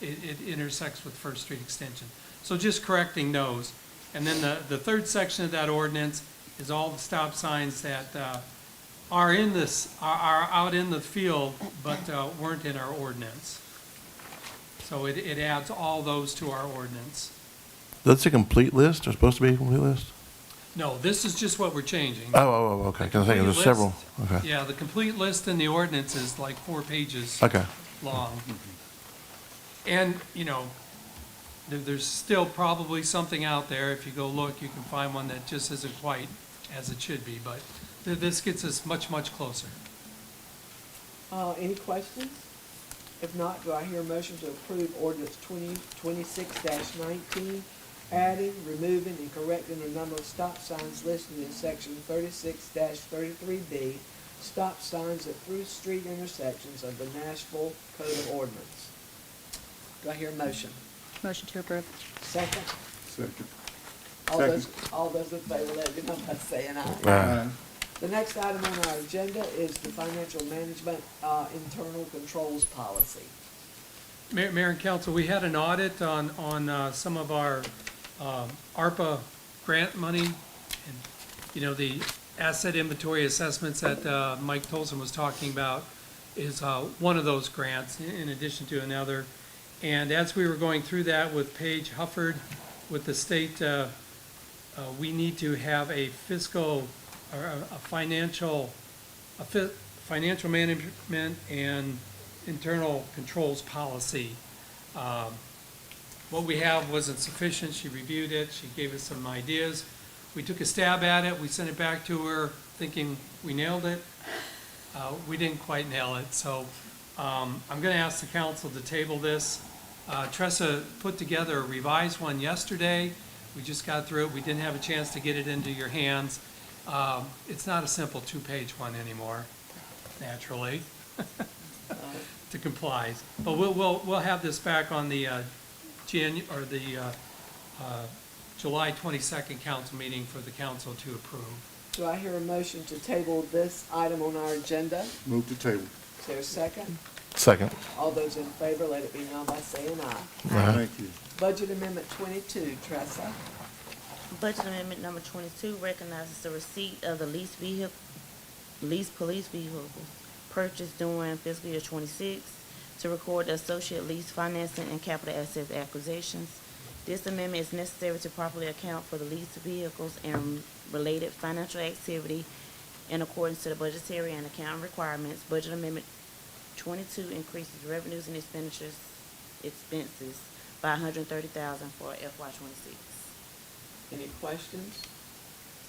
Speaker 4: it intersects with First Street Extension. So just correcting those. And then the third section of that ordinance is all the stop signs that are out in the field, but weren't in our ordinance. So it adds all those to our ordinance.
Speaker 7: That's a complete list, or supposed to be a complete list?
Speaker 4: No, this is just what we're changing.
Speaker 7: Oh, okay, because I think there's
Speaker 4: Complete
Speaker 7: several.
Speaker 4: list.
Speaker 7: Okay,
Speaker 4: Yeah, the complete list in the ordinance is like 4 pages
Speaker 7: okay.
Speaker 4: long. And, you know, there's still probably something out there. If you go look, you can find one that just isn't quite as it should be, but this gets us much, much closer.
Speaker 1: Any questions? If not, do I hear a motion to approve ordinance 2026-19, adding, removing, and correcting the number of stop signs listed in section 36-33B, stop signs at through street intersections of the Nashville Code of Ordinance? Do I hear a motion?
Speaker 6: Motion to approve.
Speaker 1: Second?
Speaker 2: Second.
Speaker 1: All those in favor, let me know by saying aye.
Speaker 7: Aye.
Speaker 1: The next item on our agenda is the financial management, internal controls policy.
Speaker 4: Mayor and council, we had an audit on some of our ARPA grant money. And, you know, the asset inventory assessments that Mike Tolson was talking about is one of those grants in addition to another. And as we were going through that with Paige Hufford with the state, we need to have a fiscal or a financial management and internal controls policy. What we have wasn't sufficient. She reviewed it. She gave us some ideas. We took a stab at it. We sent it back to her thinking we nailed it. We didn't quite nail it. So I'm going to ask the council to table this. Tressa put together a revised one yesterday. We just got through it. We didn't have a chance to get it into your hands. It's not a simple two-page one anymore, naturally, to comply. But we'll have this back on the July 22nd council meeting for the council to approve.
Speaker 1: Do I hear a motion to table this item on our agenda?
Speaker 2: Move to table.
Speaker 1: Is there a second?
Speaker 7: Second.
Speaker 1: All those in favor, let it be known by saying aye.
Speaker 7: Aye.
Speaker 2: Thank you.
Speaker 1: Budget Amendment 22, Tressa.
Speaker 10: Budget amendment number 22 recognizes the receipt of the leased police vehicles purchased during fiscal year 26 to record the associate lease financing and capital assets acquisitions. This amendment is necessary to properly account for the leased vehicles and related financial activity in accordance to the budgetary and accounting requirements. Budget amendment 22 increases revenues and expenses by $130,000 for FY26.
Speaker 1: Any questions?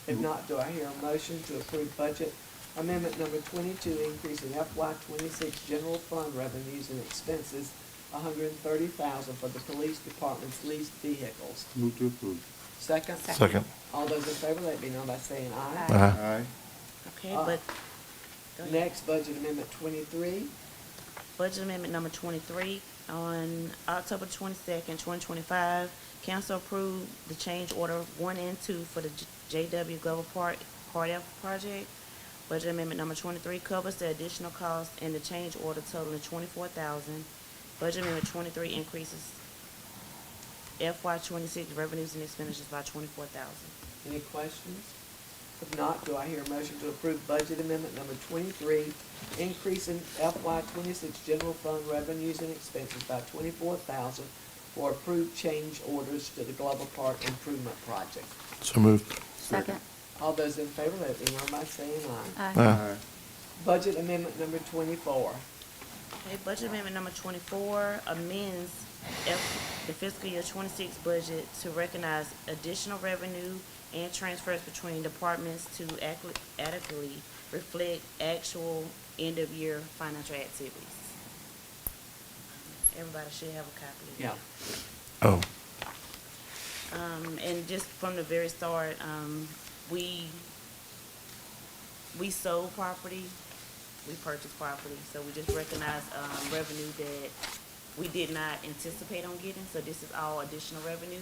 Speaker 1: If not, do I hear a motion to approve Budget Amendment number 22, increasing FY26 general fund revenues and expenses $130,000 for the police department's leased vehicles?
Speaker 2: Move to approve.
Speaker 1: Second?
Speaker 7: Second.
Speaker 1: All those in favor, let it be known by saying aye.
Speaker 7: Aye.
Speaker 2: Aye.
Speaker 10: Okay,
Speaker 1: Uh,
Speaker 10: but, go ahead.
Speaker 1: Next, Budget Amendment 23.
Speaker 10: Budget amendment number 23, on October 22nd, 2025, council approved the change order 1 and 2 for the J.W. Glover Part F project. Budget amendment number 23 covers the additional cost and the change order totaling $24,000. Budget amendment 23 increases FY26 revenues and expenditures by $24,000.
Speaker 1: Any questions? If not, do I hear a motion to approve Budget Amendment number 23, increasing FY26 general fund revenues and expenses by $24,000 for approved change orders to the Glover Park Improvement Project?
Speaker 7: So moved.
Speaker 6: Second.
Speaker 1: All those in favor, let it be known by saying aye.
Speaker 6: Aye.
Speaker 2: Aye.
Speaker 1: Budget Amendment number 24.
Speaker 10: Okay, budget amendment number 24 amends the fiscal year 26 budget to recognize additional revenue and transfers between departments to adequately reflect actual end-of-year financial activities. Everybody should have a copy of that.
Speaker 1: Yeah.
Speaker 7: Oh,
Speaker 10: And just from the very start, we sold property, we purchased property, so we just recognized, revenue that we did not anticipate on getting, so this is all additional revenue.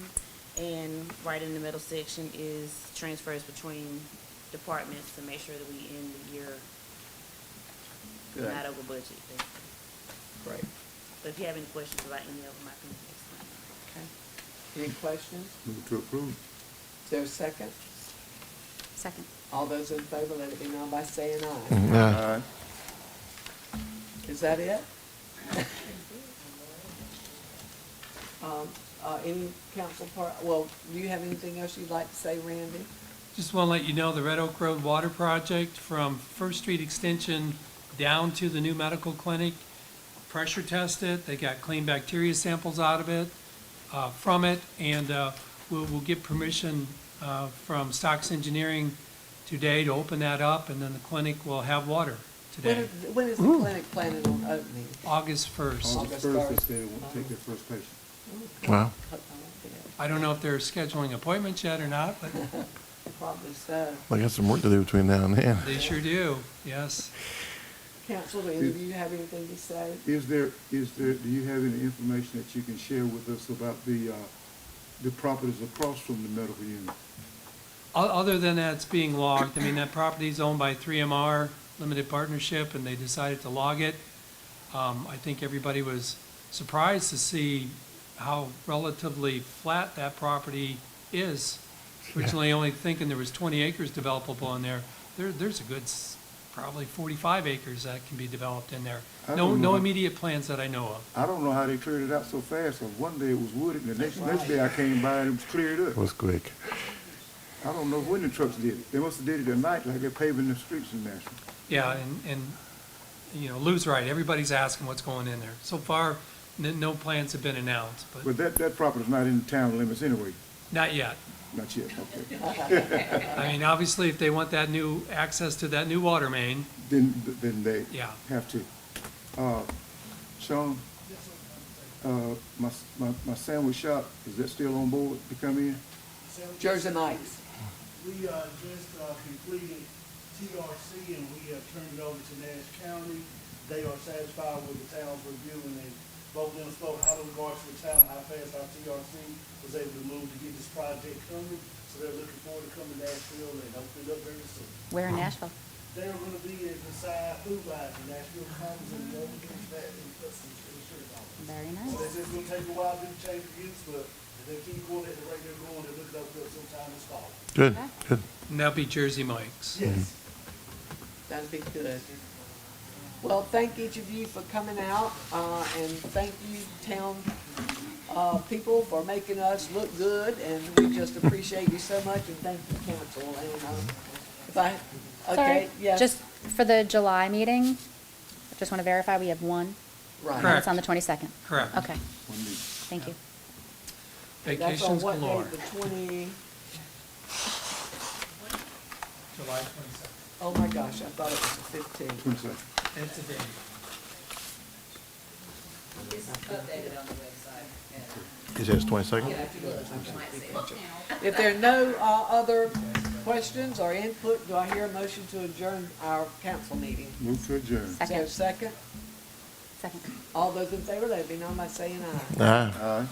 Speaker 10: And right in the middle section is transfers between departments to make sure that we end the year
Speaker 1: Good.
Speaker 10: not over budget, basically.
Speaker 1: Great.
Speaker 10: But if you have any questions about any of them, I can explain.
Speaker 1: Okay. Any questions?
Speaker 2: Move to approve.
Speaker 1: Is there a second?
Speaker 6: Second.
Speaker 1: All those in favor, let it be known by saying aye.
Speaker 7: aye.
Speaker 1: Is that it? Any council part, well, do you have anything else you'd like to say, Randy?
Speaker 4: Just want to let you know the Red Oak Road Water Project from First Street Extension down to the new medical clinic, pressure tested, they got clean bacteria samples out of it, from it, and we'll get permission from Stocks Engineering today to open that up, and then the clinic will have water today,
Speaker 1: When is the clinic planning on opening?
Speaker 4: August 1st.
Speaker 2: August
Speaker 1: August
Speaker 2: 1st,
Speaker 1: first.
Speaker 2: they say they want to take their first patient.
Speaker 7: Wow.
Speaker 4: I don't know if they're scheduling appointments yet or not, but
Speaker 1: Probably so.
Speaker 7: I got some work to do between now and then.
Speaker 4: they sure do, yes.
Speaker 1: Council, do any of you have anything to say?
Speaker 2: Is there, do you have any information that you can share with us about the properties across from the medical unit?
Speaker 4: Other than that, it's being logged. I mean, that property is owned by 3MR Limited Partnership, and they decided to log it. I think everybody was surprised to see how relatively flat that property is. Originally only thinking there was 20 acres developable in there. There's a good probably 45 acres that can be developed in there.
Speaker 2: I
Speaker 4: No,
Speaker 2: don't
Speaker 4: no
Speaker 2: know.
Speaker 4: immediate plans that I know of.
Speaker 2: I don't know how they cleared it out so fast, 'cause one day it was wooded, and the next day I came by and it was cleared
Speaker 7: It
Speaker 2: up.
Speaker 7: was quick.
Speaker 2: I don't know when the trucks did it. They must have did it at night, like they're paving the streets in Nashville.
Speaker 4: Yeah, and, you know, Lou's right. Everybody's asking what's going in there. So far, no plans have been announced, but
Speaker 2: But that property's not in the town limits anyway,
Speaker 4: not yet.
Speaker 2: not yet, okay.
Speaker 4: I mean, obviously, if they want that new access to that new water main,
Speaker 2: Then they
Speaker 4: yeah.
Speaker 2: have to. Sean, my sandwich shop, is that still on board to come in?
Speaker 1: Jersey Mike's.
Speaker 9: We just completed TRC and we have turned it over to Nash County. They are satisfied with the town's review and they both of them spoke highly regards to the town, how fast our TRC was able to move to get this project coming. So they're looking forward to coming to Nashville and open it up very soon.
Speaker 6: Where in Nashville?
Speaker 9: They're gonna be at the side food line in Nashville Commons and they'll be that and put some shirts on.
Speaker 6: Very
Speaker 9: So
Speaker 6: nice.
Speaker 9: it's just gonna take a while to change the use, but if they keep going at the rate they're going, they're looking up to sometime this fall.
Speaker 7: Good, good.
Speaker 4: And that'll be Jersey Mike's.
Speaker 9: Yes.
Speaker 1: That'd be good. Well, thank each of you for coming out, and thank you, town, people, for making us look good, and we just appreciate you so much, and thank you, council, and, if I, okay,
Speaker 6: Sorry,
Speaker 1: yes.
Speaker 6: just for the July meeting, I just want to verify we have one.
Speaker 1: Right.
Speaker 6: And
Speaker 4: Correct.
Speaker 6: it's on the 22nd.
Speaker 4: Correct.
Speaker 6: Okay,
Speaker 2: One meeting.
Speaker 6: thank you.
Speaker 1: That's on
Speaker 4: Vacations
Speaker 1: what
Speaker 4: galore.
Speaker 1: day, the 20,
Speaker 4: July 22nd.
Speaker 1: oh my gosh, I thought it was the 15th.
Speaker 2: 22nd.
Speaker 4: It's a day.
Speaker 3: It's updated on the website.
Speaker 7: You said it's 22nd?
Speaker 1: If there are no other questions or input, do I hear a motion to adjourn our council meeting?
Speaker 2: Move to adjourn.
Speaker 1: Is there a
Speaker 6: Second,
Speaker 1: second?
Speaker 6: second.
Speaker 1: All those in favor, let it be known by saying aye.
Speaker 7: Aye.
Speaker 2: Aye.